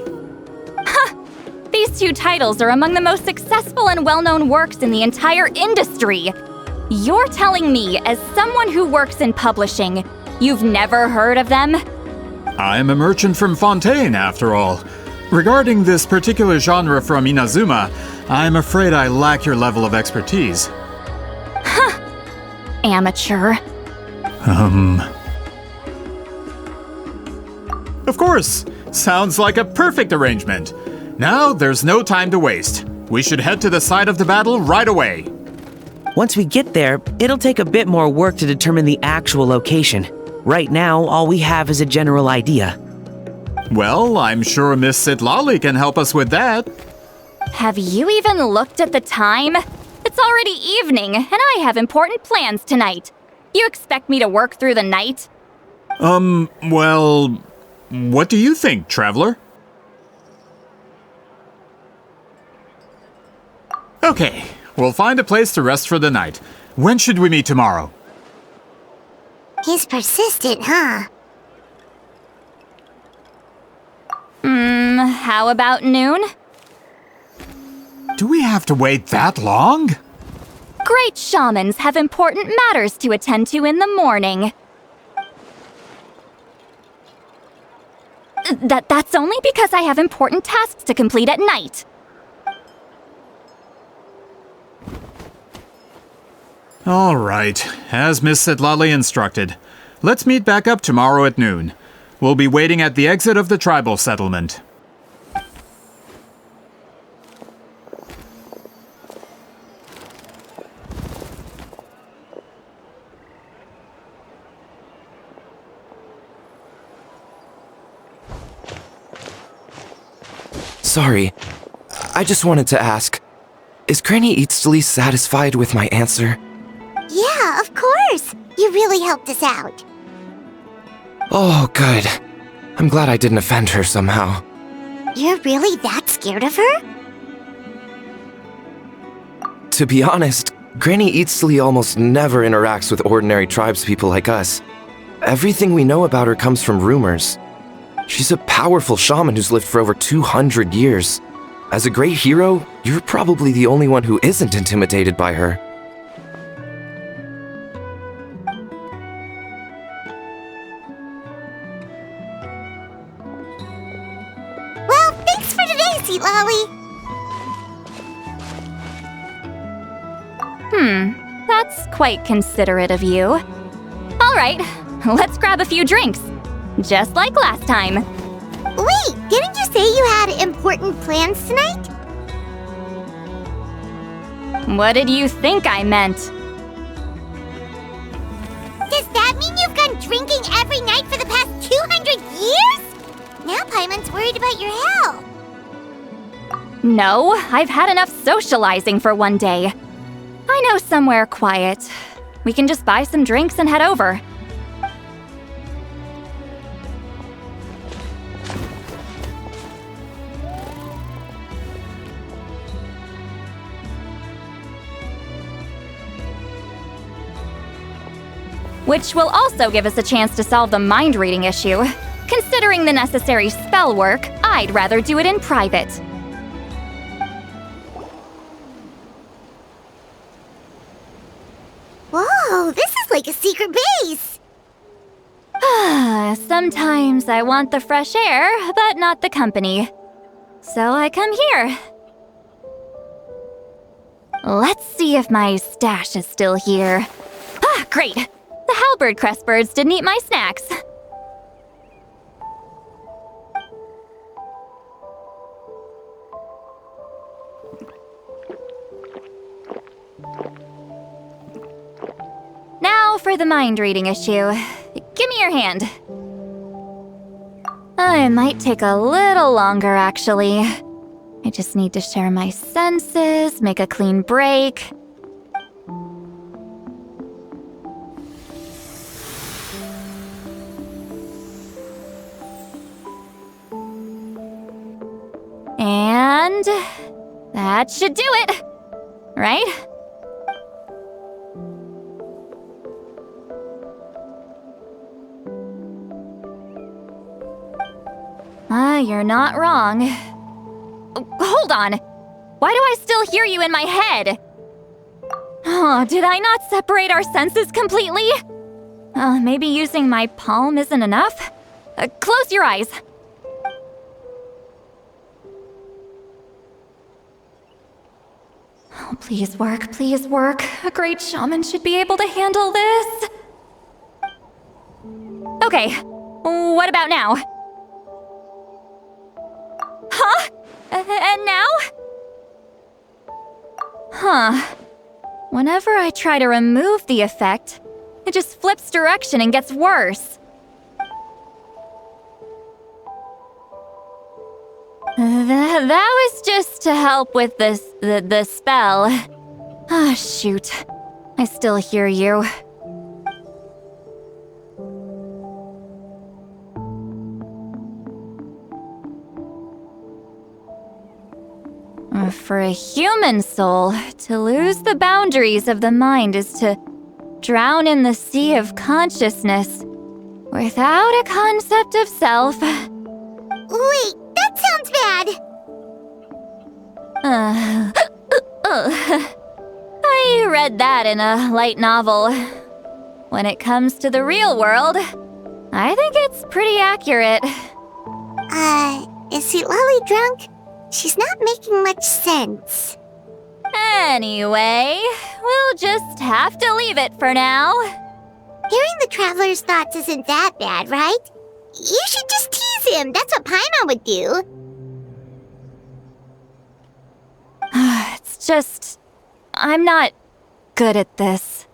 These two titles are among the most successful and well-known works in the entire industry. You're telling me, as someone who works in publishing, you've never heard of them? I'm a merchant from Fontaine, after all. Regarding this particular genre from Inazuma, I'm afraid I lack your level of expertise. Huh. Amateur. Of course! Sounds like a perfect arrangement. Now, there's no time to waste. We should head to the site of the battle right away. Once we get there, it'll take a bit more work to determine the actual location. Right now, all we have is a general idea. Well, I'm sure Miss Citlali can help us with that. Have you even looked at the time? It's already evening, and I have important plans tonight. You expect me to work through the night? Well, what do you think, traveler? Okay, we'll find a place to rest for the night. When should we meet tomorrow? He's persistent, huh? How about noon? Do we have to wait that long? Great shamans have important matters to attend to in the morning. That's only because I have important tasks to complete at night. All right, as Miss Citlali instructed. Let's meet back up tomorrow at noon. We'll be waiting at the exit of the tribal settlement. Sorry, I just wanted to ask, is Granny Citlali satisfied with my answer? Yeah, of course. You really helped us out. Oh, good. I'm glad I didn't offend her somehow. You're really that scared of her? To be honest, Granny Citlali almost never interacts with ordinary tribespeople like us. Everything we know about her comes from rumors. She's a powerful shaman who's lived for over 200 years. As a great hero, you're probably the only one who isn't intimidated by her. Well, thanks for today, Citlali. That's quite considerate of you. All right, let's grab a few drinks. Just like last time. Wait, didn't you say you had important plans tonight? What did you think I meant? Does that mean you've gone drinking every night for the past 200 years? Now Paimon's worried about your health. No, I've had enough socializing for one day. I know somewhere quiet. We can just buy some drinks and head over. Which will also give us a chance to solve the mind reading issue. Considering the necessary spell work, I'd rather do it in private. Whoa, this is like a secret base. Sometimes I want the fresh air, but not the company. So I come here. Let's see if my stash is still here. Ah, great! The halberd crest birds didn't eat my snacks. Now for the mind reading issue. Give me your hand. It might take a little longer, actually. I just need to share my senses, make a clean break. And that should do it, right? You're not wrong. Hold on. Why do I still hear you in my head? Oh, did I not separate our senses completely? Maybe using my palm isn't enough? Close your eyes. Oh, please work, please work. A great shaman should be able to handle this. Okay, what about now? Huh? And now? Huh. Whenever I try to remove the effect, it just flips direction and gets worse. That was just to help with the spell. Ah, shoot. I still hear you. For a human soul, to lose the boundaries of the mind is to drown in the sea of consciousness without a concept of self. Wait, that sounds bad! I read that in a light novel. When it comes to the real world, I think it's pretty accurate. Is Citlali drunk? She's not making much sense. Anyway, we'll just have to leave it for now. Hearing the traveler's thoughts isn't that bad, right? You should just tease him. That's what Paimon would do. It's just... I'm not good at this.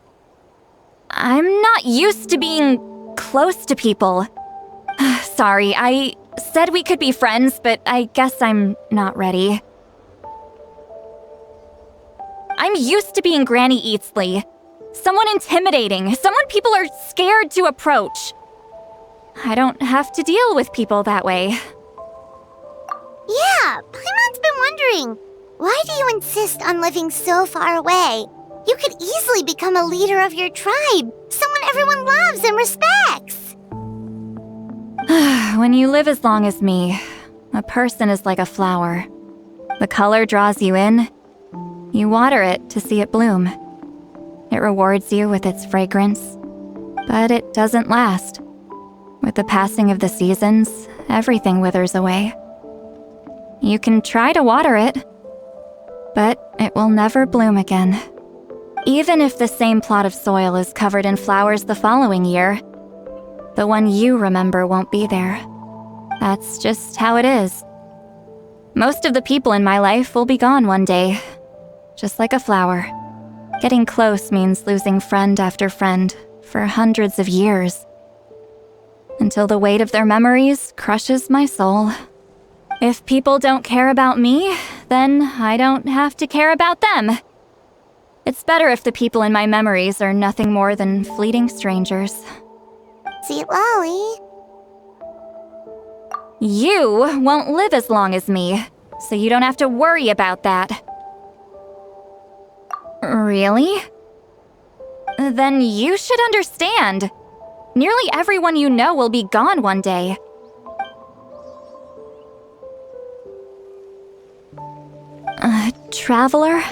I'm not used to being close to people. Sorry, I said we could be friends, but I guess I'm not ready. I'm used to being Granny Eatsley. Someone intimidating, someone people are scared to approach. I don't have to deal with people that way. Yeah, Paimon's been wondering. Why do you insist on living so far away? You could easily become a leader of your tribe, someone everyone loves and respects. When you live as long as me, a person is like a flower. The color draws you in. You water it to see it bloom. It rewards you with its fragrance, but it doesn't last. With the passing of the seasons, everything withers away. You can try to water it, but it will never bloom again. Even if the same plot of soil is covered in flowers the following year, the one you remember won't be there. That's just how it is. Most of the people in my life will be gone one day, just like a flower. Getting close means losing friend after friend for hundreds of years, until the weight of their memories crushes my soul. If people don't care about me, then I don't have to care about them. It's better if the people in my memories are nothing more than fleeting strangers. Citlali. You won't live as long as me, so you don't have to worry about that. Really? Then you should understand. Nearly everyone you know will be gone one day. Traveler?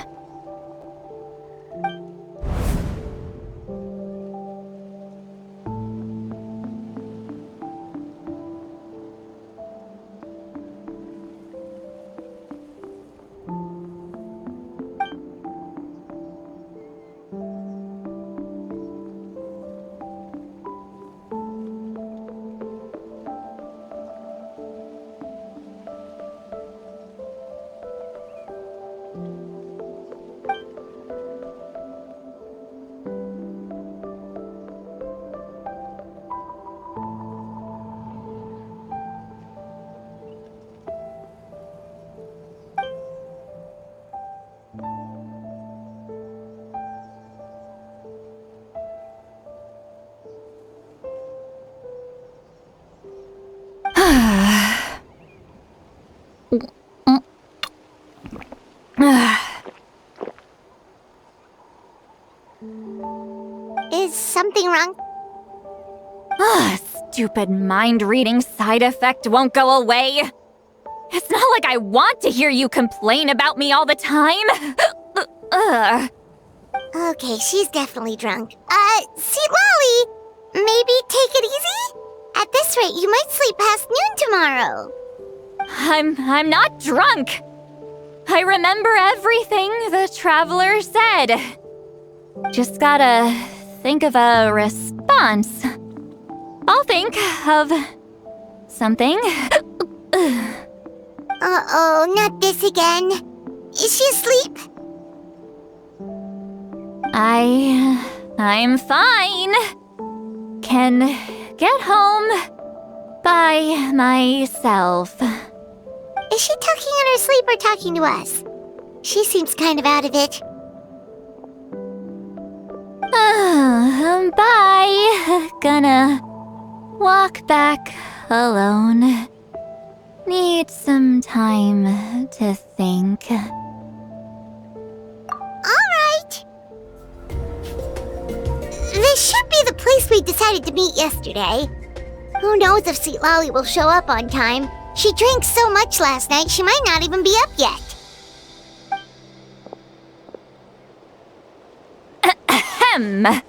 Is something wrong? Stupid mind-reading side effect won't go away. It's not like I want to hear you complain about me all the time. Okay, she's definitely drunk. Citlali, maybe take it easy? At this rate, you might sleep past noon tomorrow. I'm not drunk. I remember everything the traveler said. Just gotta think of a response. I'll think of something. Uh-oh, not this again. Is she asleep? I'm fine. Can get home by myself. Is she talking in her sleep or talking to us? She seems kind of out of it. Bye. Gonna walk back alone. Need some time to think. Alright. This should be the place we decided to meet yesterday. Who knows if Citlali will show up on time. She drank so much last night, she might not even be up yet. Ahem.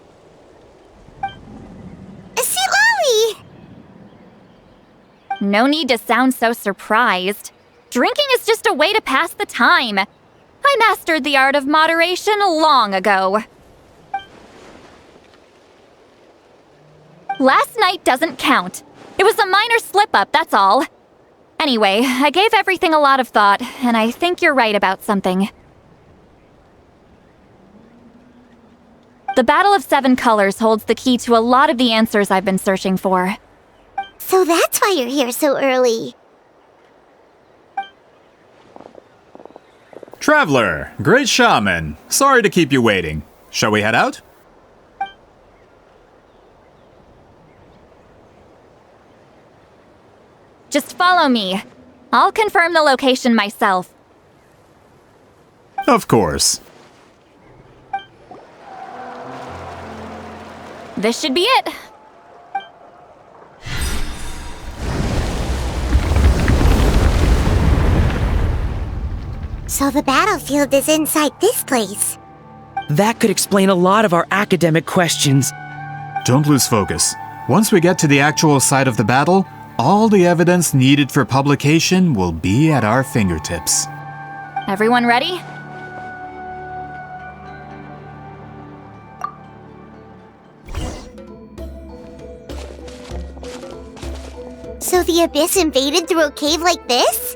Citlali! No need to sound so surprised. Drinking is just a way to pass the time. I mastered the art of moderation long ago. Last night doesn't count. It was a minor slip-up, that's all. Anyway, I gave everything a lot of thought, and I think you're right about something. The Battle of Seven Colors holds the key to a lot of the answers I've been searching for. So that's why you're here so early. Traveler, great shaman. Sorry to keep you waiting. Shall we head out? Just follow me. I'll confirm the location myself. Of course. This should be it. So the battlefield is inside this place. That could explain a lot of our academic questions. Don't lose focus. Once we get to the actual site of the battle, all the evidence needed for publication will be at our fingertips. Everyone ready? So the Abyss invaded through a cave like this?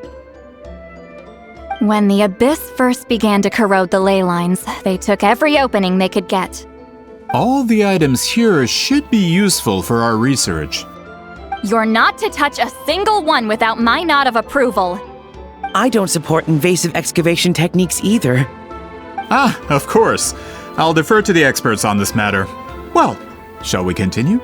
When the Abyss first began to corrode the ley lines, they took every opening they could get. All the items here should be useful for our research. You're not to touch a single one without my nod of approval. I don't support invasive excavation techniques either. Ah, of course. I'll defer to the experts on this matter. Well, shall we continue?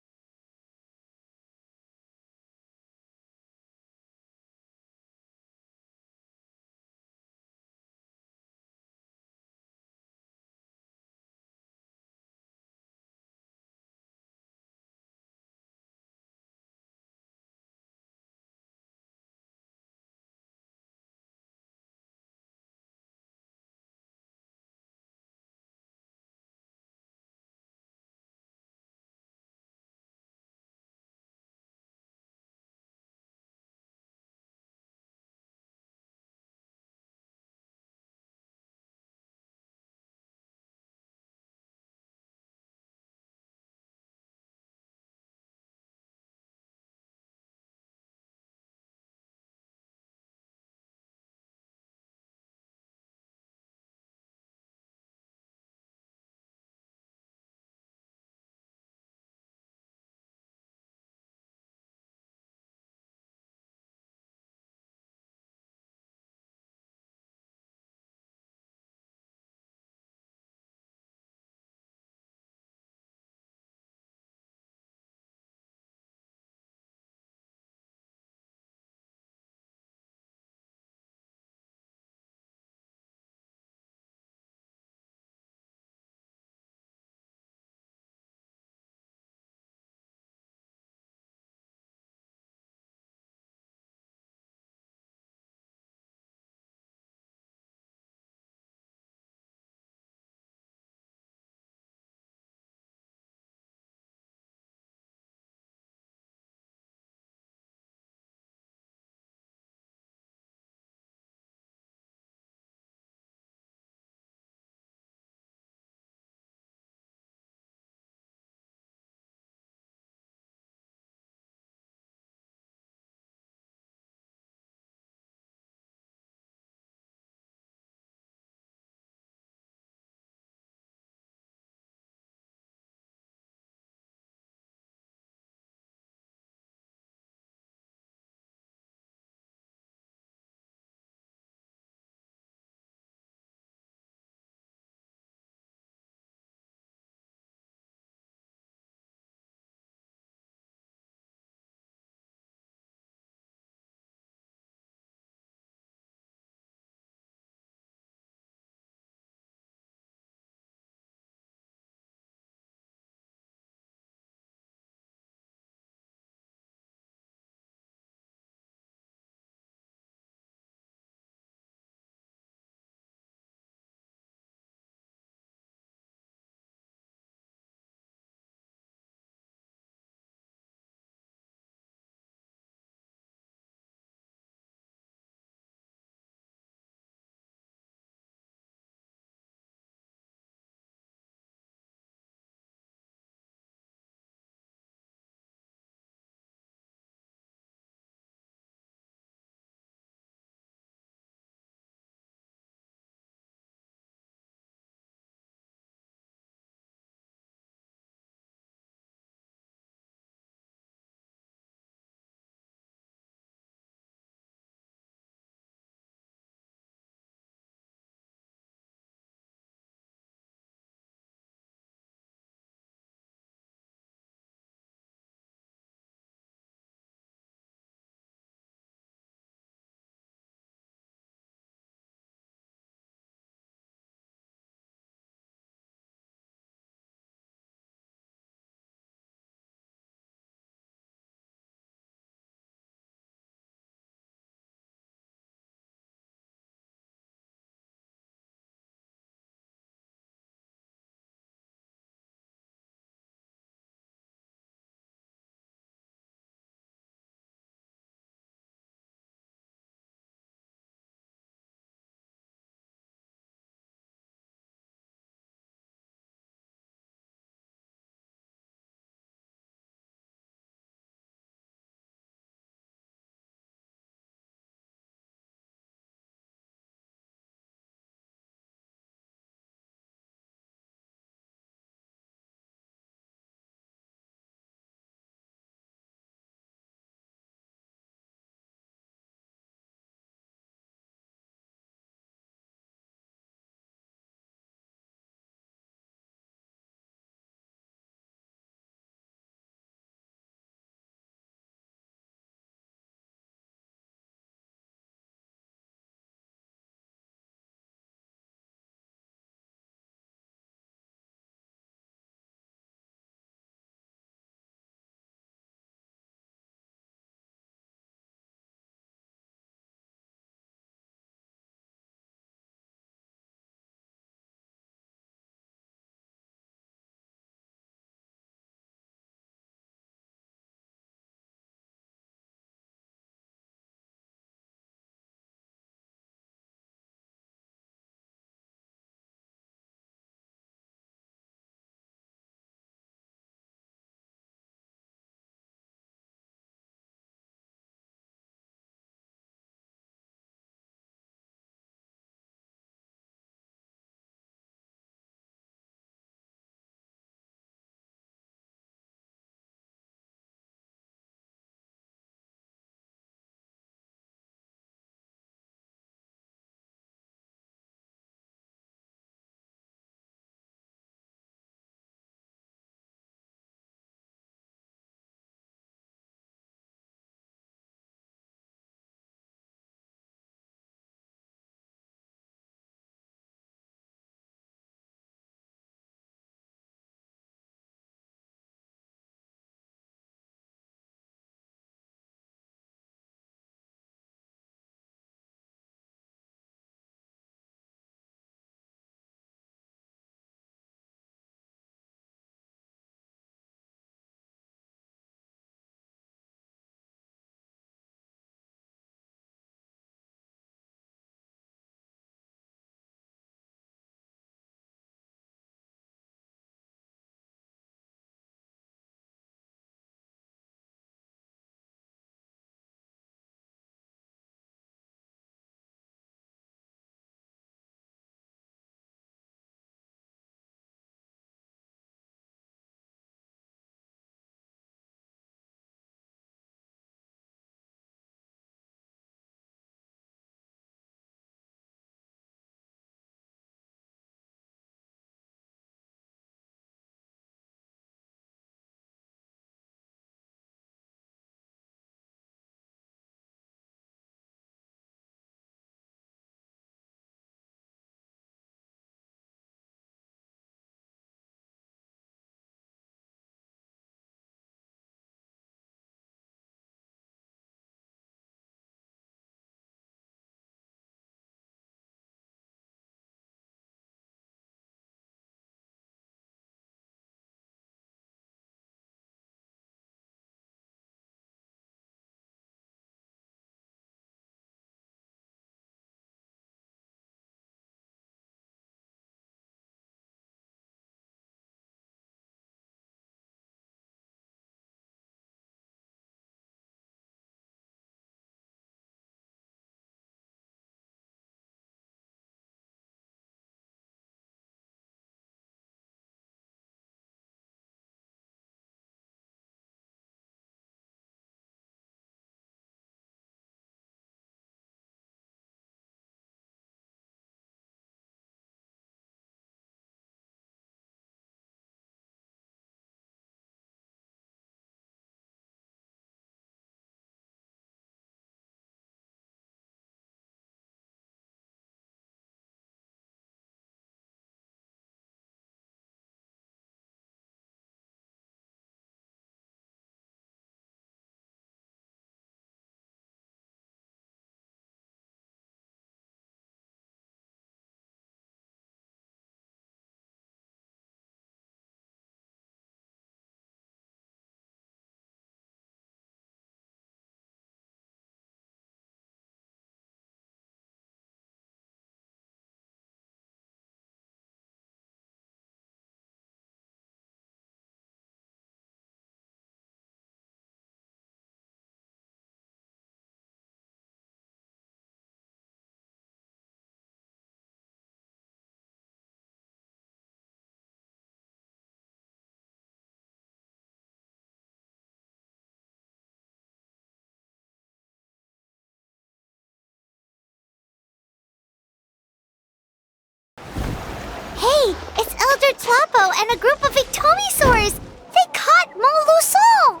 Citlali! It's Elder Tlapo and a group of Ictomisaurs! They caught Molusol!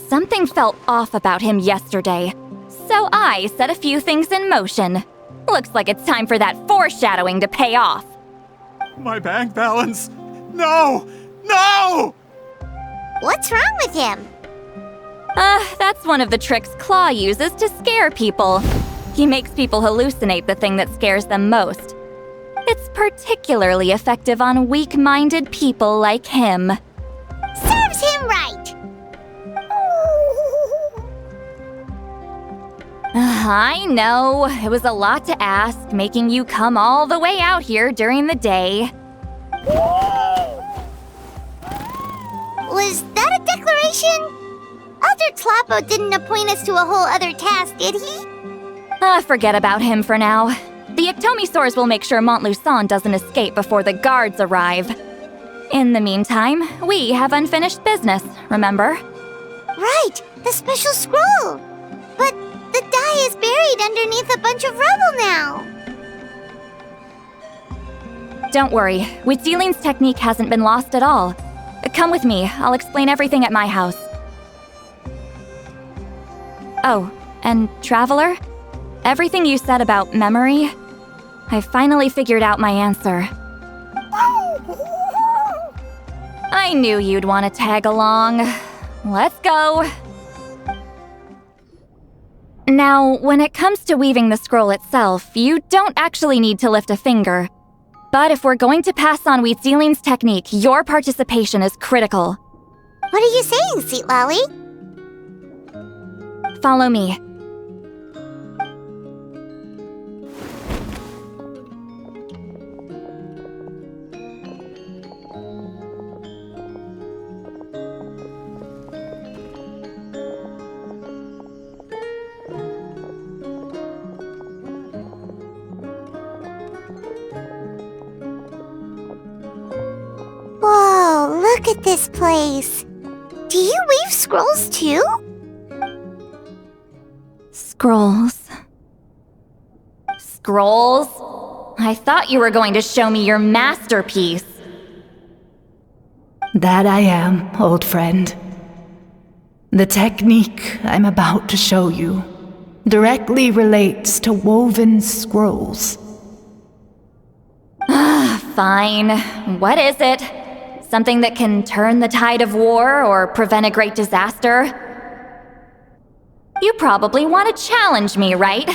Something felt off about him yesterday, so I set a few things in motion. Looks like it's time for that foreshadowing to pay off. My bank balance! No! No! What's wrong with him? That's one of the tricks Claw uses to scare people. He makes people hallucinate the thing that scares them most. It's particularly effective on weak-minded people like him. Serves him right! I know, it was a lot to ask, making you come all the way out here during the day. Was that a declaration? Elder Tlapo didn't appoint us to a whole other task, did he? Forget about him for now. The Ictomisaurs will make sure Montluçon doesn't escape before the guards arrive. In the meantime, we have unfinished business, remember? Right, the special scroll! But the die is buried underneath a bunch of rubble now! Don't worry, Huitzilin's technique hasn't been lost at all. Come with me, I'll explain everything at my house. Oh, and Traveler? Everything you said about memory, I finally figured out my answer. I knew you'd want to tag along. Let's go! Now, when it comes to weaving the scroll itself, you don't actually need to lift a finger. But if we're going to pass on Huitzilin's technique, your participation is critical. What are you saying, Citlali? Follow me. Whoa, look at this place. Do you weave scrolls too? Scrolls. Scrolls? I thought you were going to show me your masterpiece. That I am, old friend. The technique I'm about to show you directly relates to woven scrolls. Fine. What is it? Something that can turn the tide of war or prevent a great disaster? You probably want to challenge me, right?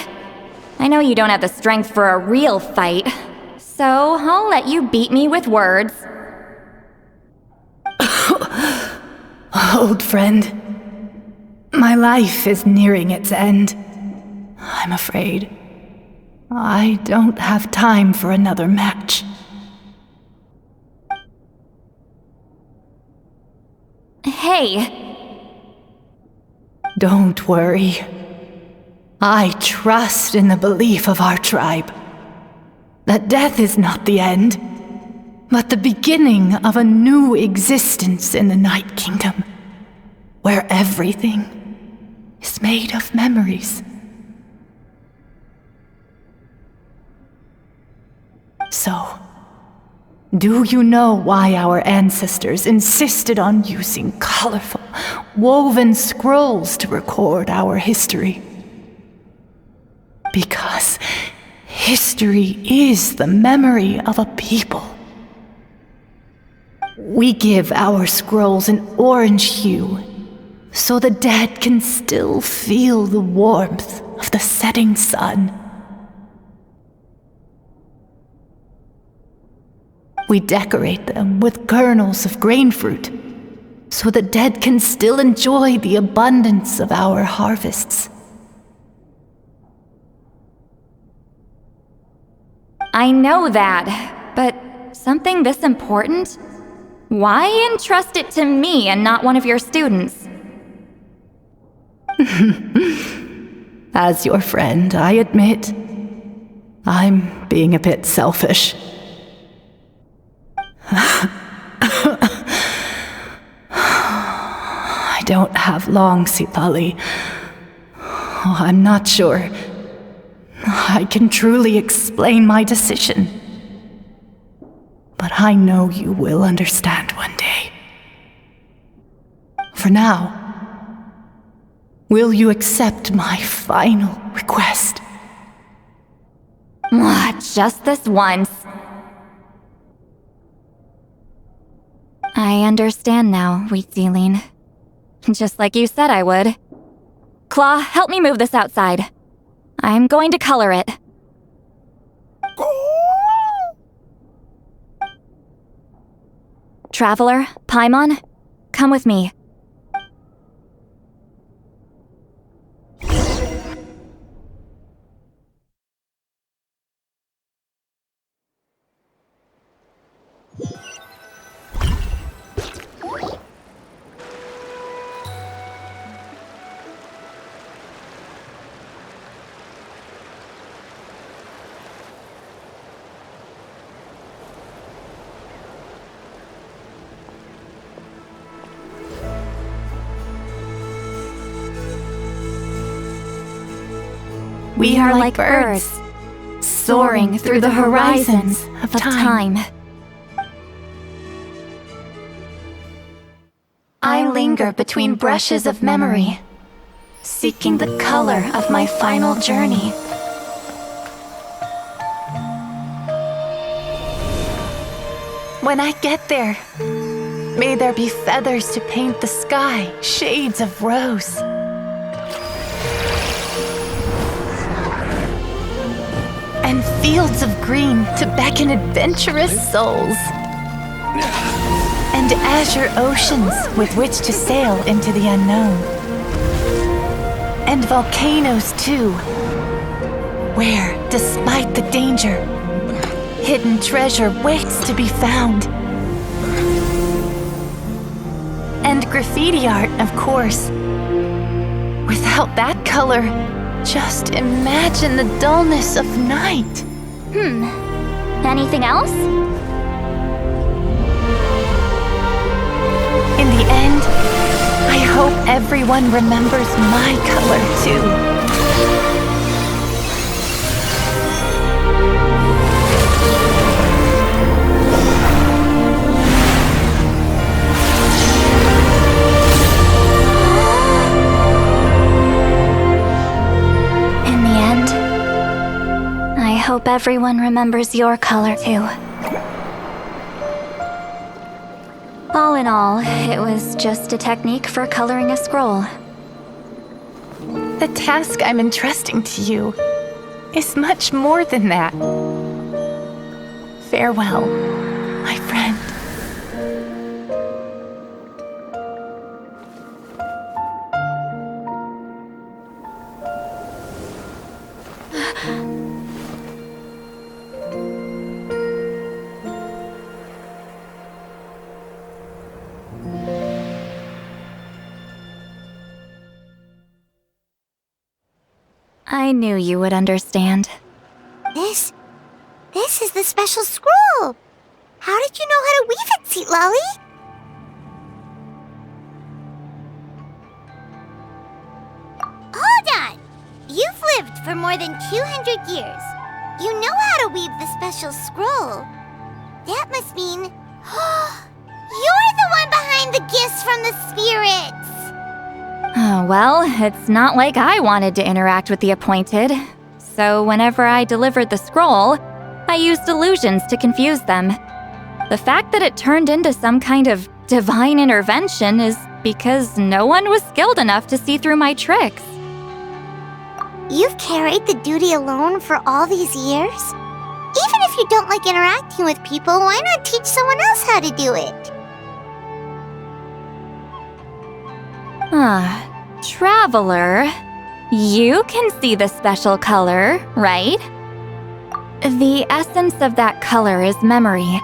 I know you don't have the strength for a real fight, so I'll let you beat me with words. Old friend, my life is nearing its end. I'm afraid I don't have time for another match. Hey. Don't worry. I trust in the belief of our tribe that death is not the end, but the beginning of a new existence in the Night Kingdom, where everything is made of memories. So, do you know why our ancestors insisted on using colorful, woven scrolls to record our history? Because history is the memory of a people. We give our scrolls an orange hue, so the dead can still feel the warmth of the setting sun. We decorate them with kernels of grain fruit, so the dead can still enjoy the abundance of our harvests. I know that, but something this important? Why entrust it to me and not one of your students? As your friend, I admit, I'm being a bit selfish. I don't have long, Citlali. Oh, I'm not sure I can truly explain my decision. But I know you will understand one day. For now, will you accept my final request? Just this once. I understand now, Wheatsealing. Just like you said I would. Claw, help me move this outside. I'm going to color it. Traveler, Paimon, come with me. We are like birds, soaring through the horizons of time. I linger between brushes of memory, seeking the color of my final journey. When I get there, may there be feathers to paint the sky, shades of rose. And fields of green to beckon adventurous souls. And azure oceans with which to sail into the unknown. And volcanoes too, where, despite the danger, hidden treasure waits to be found. And graffiti art, of course. Without that color, just imagine the dullness of night. Anything else? In the end, I hope everyone remembers my color too. I hope everyone remembers your color too. All in all, it was just a technique for coloring a scroll. The task I'm entrusting to you is much more than that. Farewell, my friend. I knew you would understand. This is the special scroll. How did you know how to weave it, Citlali? Hold on! You've lived for more than 200 years. You know how to weave the special scroll. That must mean... you're the one behind the gifts from the spirits! Well, it's not like I wanted to interact with the appointed. So whenever I delivered the scroll, I used illusions to confuse them. The fact that it turned into some kind of divine intervention is because no one was skilled enough to see through my tricks. You've carried the duty alone for all these years? Even if you don't like interacting with people, why not teach someone else how to do it? Traveler, you can see the special color, right? The essence of that color is memory.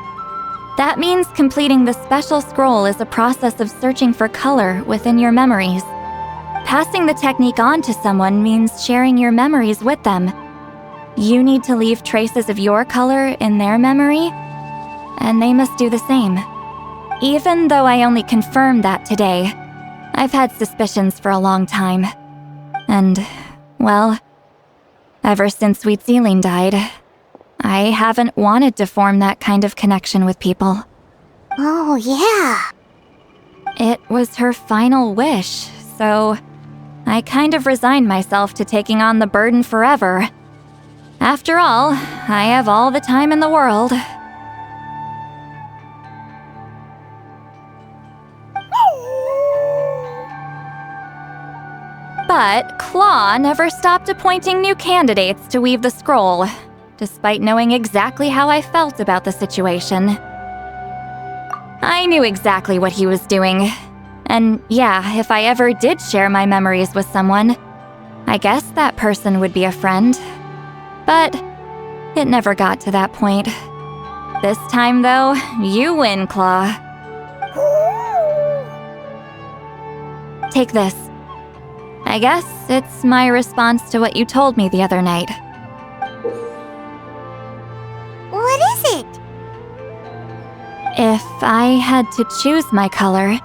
That means completing the special scroll is a process of searching for color within your memories. Passing the technique on to someone means sharing your memories with them. You need to leave traces of your color in their memory, and they must do the same. Even though I only confirmed that today, I've had suspicions for a long time. And, well, Ever since Sweet Celine died, I haven't wanted to form that kind of connection with people. Oh, yeah. It was her final wish, so I kind of resigned myself to taking on the burden forever. After all, I have all the time in the world. But Claw never stopped appointing new candidates to weave the scroll, despite knowing exactly how I felt about the situation. I knew exactly what he was doing. And yeah, if I ever did share my memories with someone, I guess that person would be a friend. But it never got to that point. This time, though, you win, Claw. Take this. I guess it's my response to what you told me the other night. What is it? If I had to choose my color,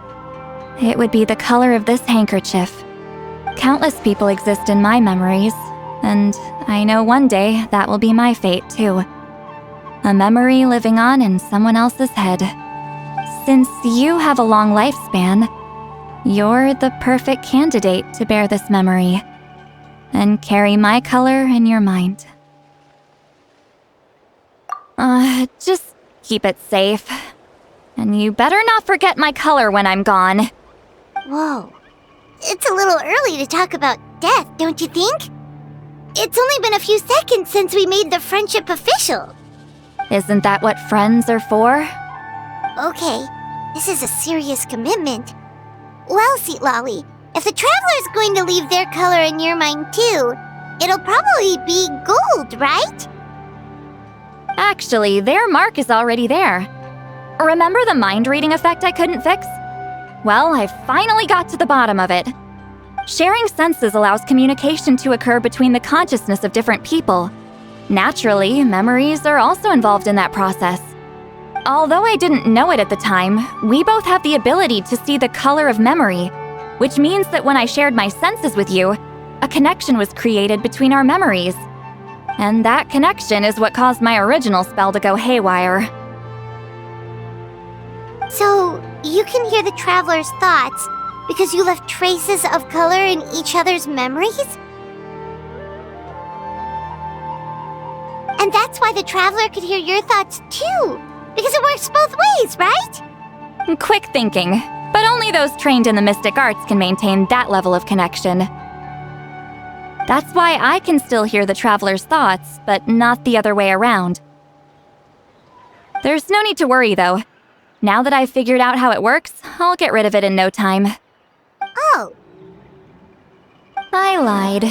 it would be the color of this handkerchief. Countless people exist in my memories, and I know one day that will be my fate too. A memory living on in someone else's head. Since you have a long lifespan, you're the perfect candidate to bear this memory and carry my color in your mind. Just keep it safe. And you better not forget my color when I'm gone. Whoa. It's a little early to talk about death, don't you think? It's only been a few seconds since we made the friendship official. Isn't that what friends are for? Okay, this is a serious commitment. Well, Citlali, if the Traveler's going to leave their color in your mind too, it'll probably be gold, right? Actually, their mark is already there. Remember the mind reading effect I couldn't fix? Well, I finally got to the bottom of it. Sharing senses allows communication to occur between the consciousness of different people. Naturally, memories are also involved in that process. Although I didn't know it at the time, we both have the ability to see the color of memory, which means that when I shared my senses with you, a connection was created between our memories. And that connection is what caused my original spell to go haywire. So, you can hear the Traveler's thoughts because you left traces of color in each other's memories? And that's why the Traveler could hear your thoughts too, because it works both ways, right? Quick thinking, but only those trained in the mystic arts can maintain that level of connection. That's why I can still hear the Traveler's thoughts, but not the other way around. There's no need to worry, though. Now that I've figured out how it works, I'll get rid of it in no time. Oh. I lied.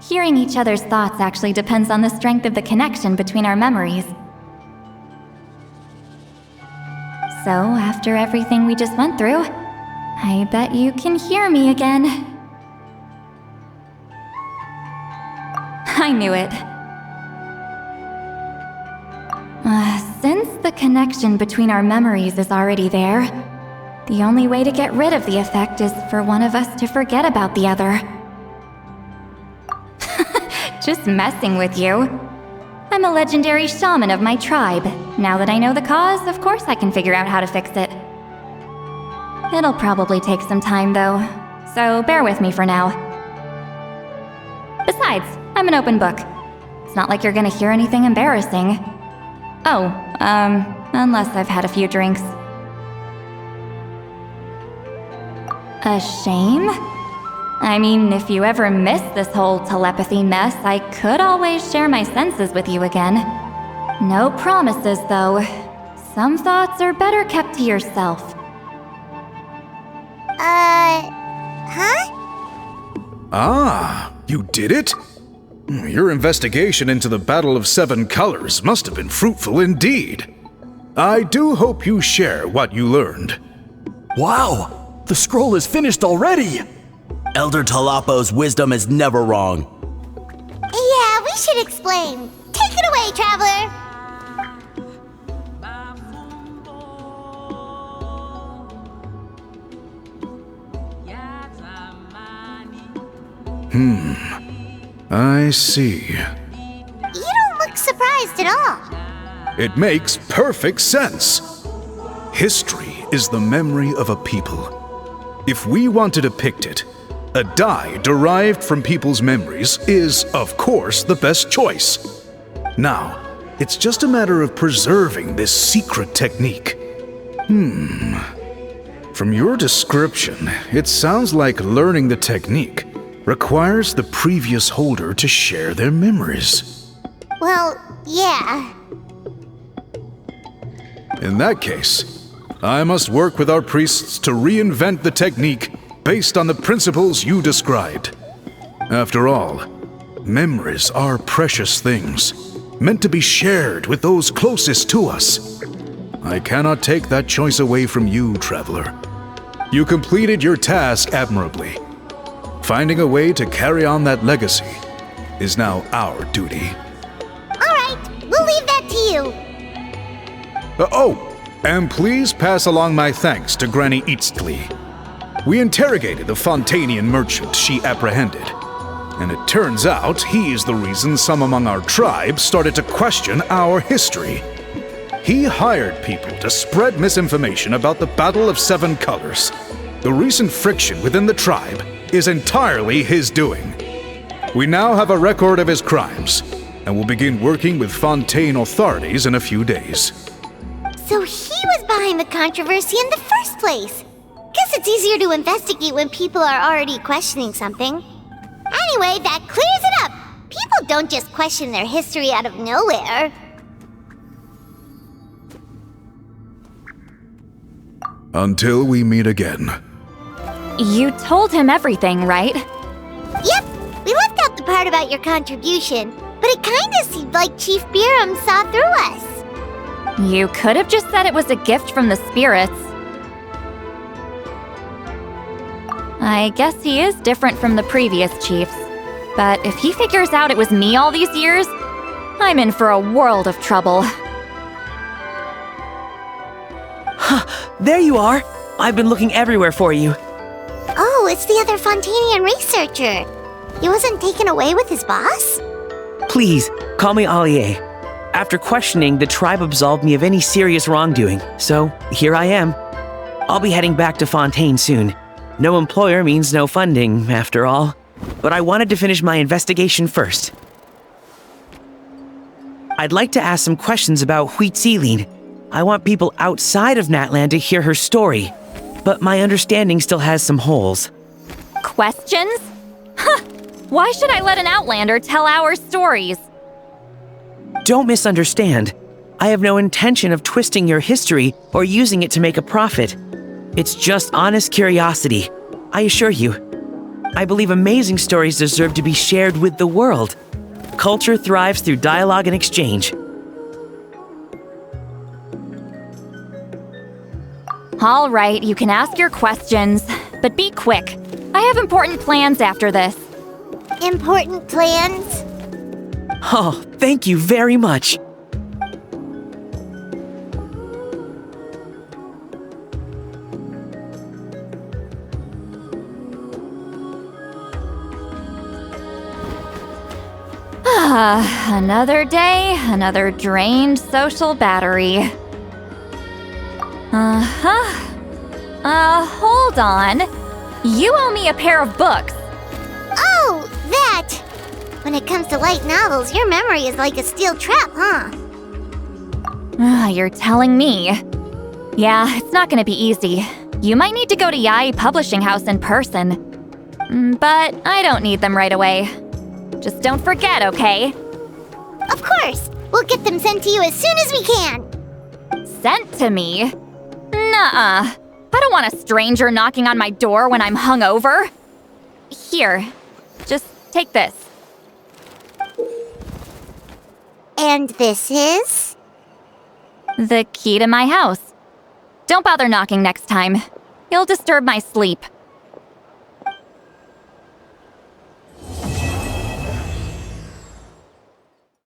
Hearing each other's thoughts actually depends on the strength of the connection between our memories. So, after everything we just went through, I bet you can hear me again. I knew it. Since the connection between our memories is already there, the only way to get rid of the effect is for one of us to forget about the other. Just messing with you. I'm a legendary shaman of my tribe. Now that I know the cause, of course I can figure out how to fix it. It'll probably take some time, though, so bear with me for now. Besides, I'm an open book. It's not like you're gonna hear anything embarrassing. Oh, unless I've had a few drinks. A shame? I mean, if you ever miss this whole telepathy mess, I could always share my senses with you again. No promises, though. Some thoughts are better kept to yourself. Huh? Ah, you did it? Your investigation into the Battle of Seven Colors must have been fruitful indeed. I do hope you share what you learned. Wow! The scroll is finished already! Elder Talapo's wisdom is never wrong. Yeah, we should explain. Take it away, Traveler! I see. You don't look surprised at all. It makes perfect sense. History is the memory of a people. If we want to depict it, a dye derived from people's memories is, of course, the best choice. Now, it's just a matter of preserving this secret technique. From your description, it sounds like learning the technique requires the previous holder to share their memories. Well, yeah. In that case, I must work with our priests to reinvent the technique based on the principles you described. After all, memories are precious things, meant to be shared with those closest to us. I cannot take that choice away from you, Traveler. You completed your task admirably. Finding a way to carry on that legacy is now our duty. All right, we'll leave that to you. And please pass along my thanks to Granny Citlali. We interrogated the Fontanian merchant she apprehended, and it turns out he is the reason some among our tribe started to question our history. He hired people to spread misinformation about the Battle of Seven Colors. The recent friction within the tribe is entirely his doing. We now have a record of his crimes, and will begin working with Fontaine authorities in a few days. So he was behind the controversy in the first place. Guess it's easier to investigate when people are already questioning something. Anyway, that clears it up. People don't just question their history out of nowhere. Until we meet again. You told him everything, right? Yep, we left out the part about your contribution, but it kinda seemed like Chief Biram saw through us. You could have just said it was a gift from the spirits. I guess he is different from the previous chiefs. But if he figures out it was me all these years, I'm in for a world of trouble. There you are! I've been looking everywhere for you. Oh, it's the other Fontanian researcher. He wasn't taken away with his boss? Please, call me Allier. After questioning, the tribe absolved me of any serious wrongdoing, so here I am. I'll be heading back to Fontaine soon. No employer means no funding, after all. But I wanted to finish my investigation first. I'd like to ask some questions about Citlali. I want people outside of Natlan to hear her story, but my understanding still has some holes. Questions? Huh! Why should I let an Outlander tell our stories? Don't misunderstand. I have no intention of twisting your history or using it to make a profit. It's just honest curiosity, I assure you. I believe amazing stories deserve to be shared with the world. Culture thrives through dialogue and exchange. All right, you can ask your questions, but be quick. I have important plans after this. Important plans? Oh, thank you very much. Another day, another drained social battery. Hold on. You owe me a pair of books. Oh, that! When it comes to light novels, your memory is like a steel trap, huh? You're telling me. Yeah, it's not gonna be easy. You might need to go to Yai Publishing House in person. But I don't need them right away. Just don't forget, okay? Of course! We'll get them sent to you as soon as we can! Sent to me? Nuh-uh. I don't want a stranger knocking on my door when I'm hungover. Here, just take this. And this is? The key to my house. Don't bother knocking next time. You'll disturb my sleep.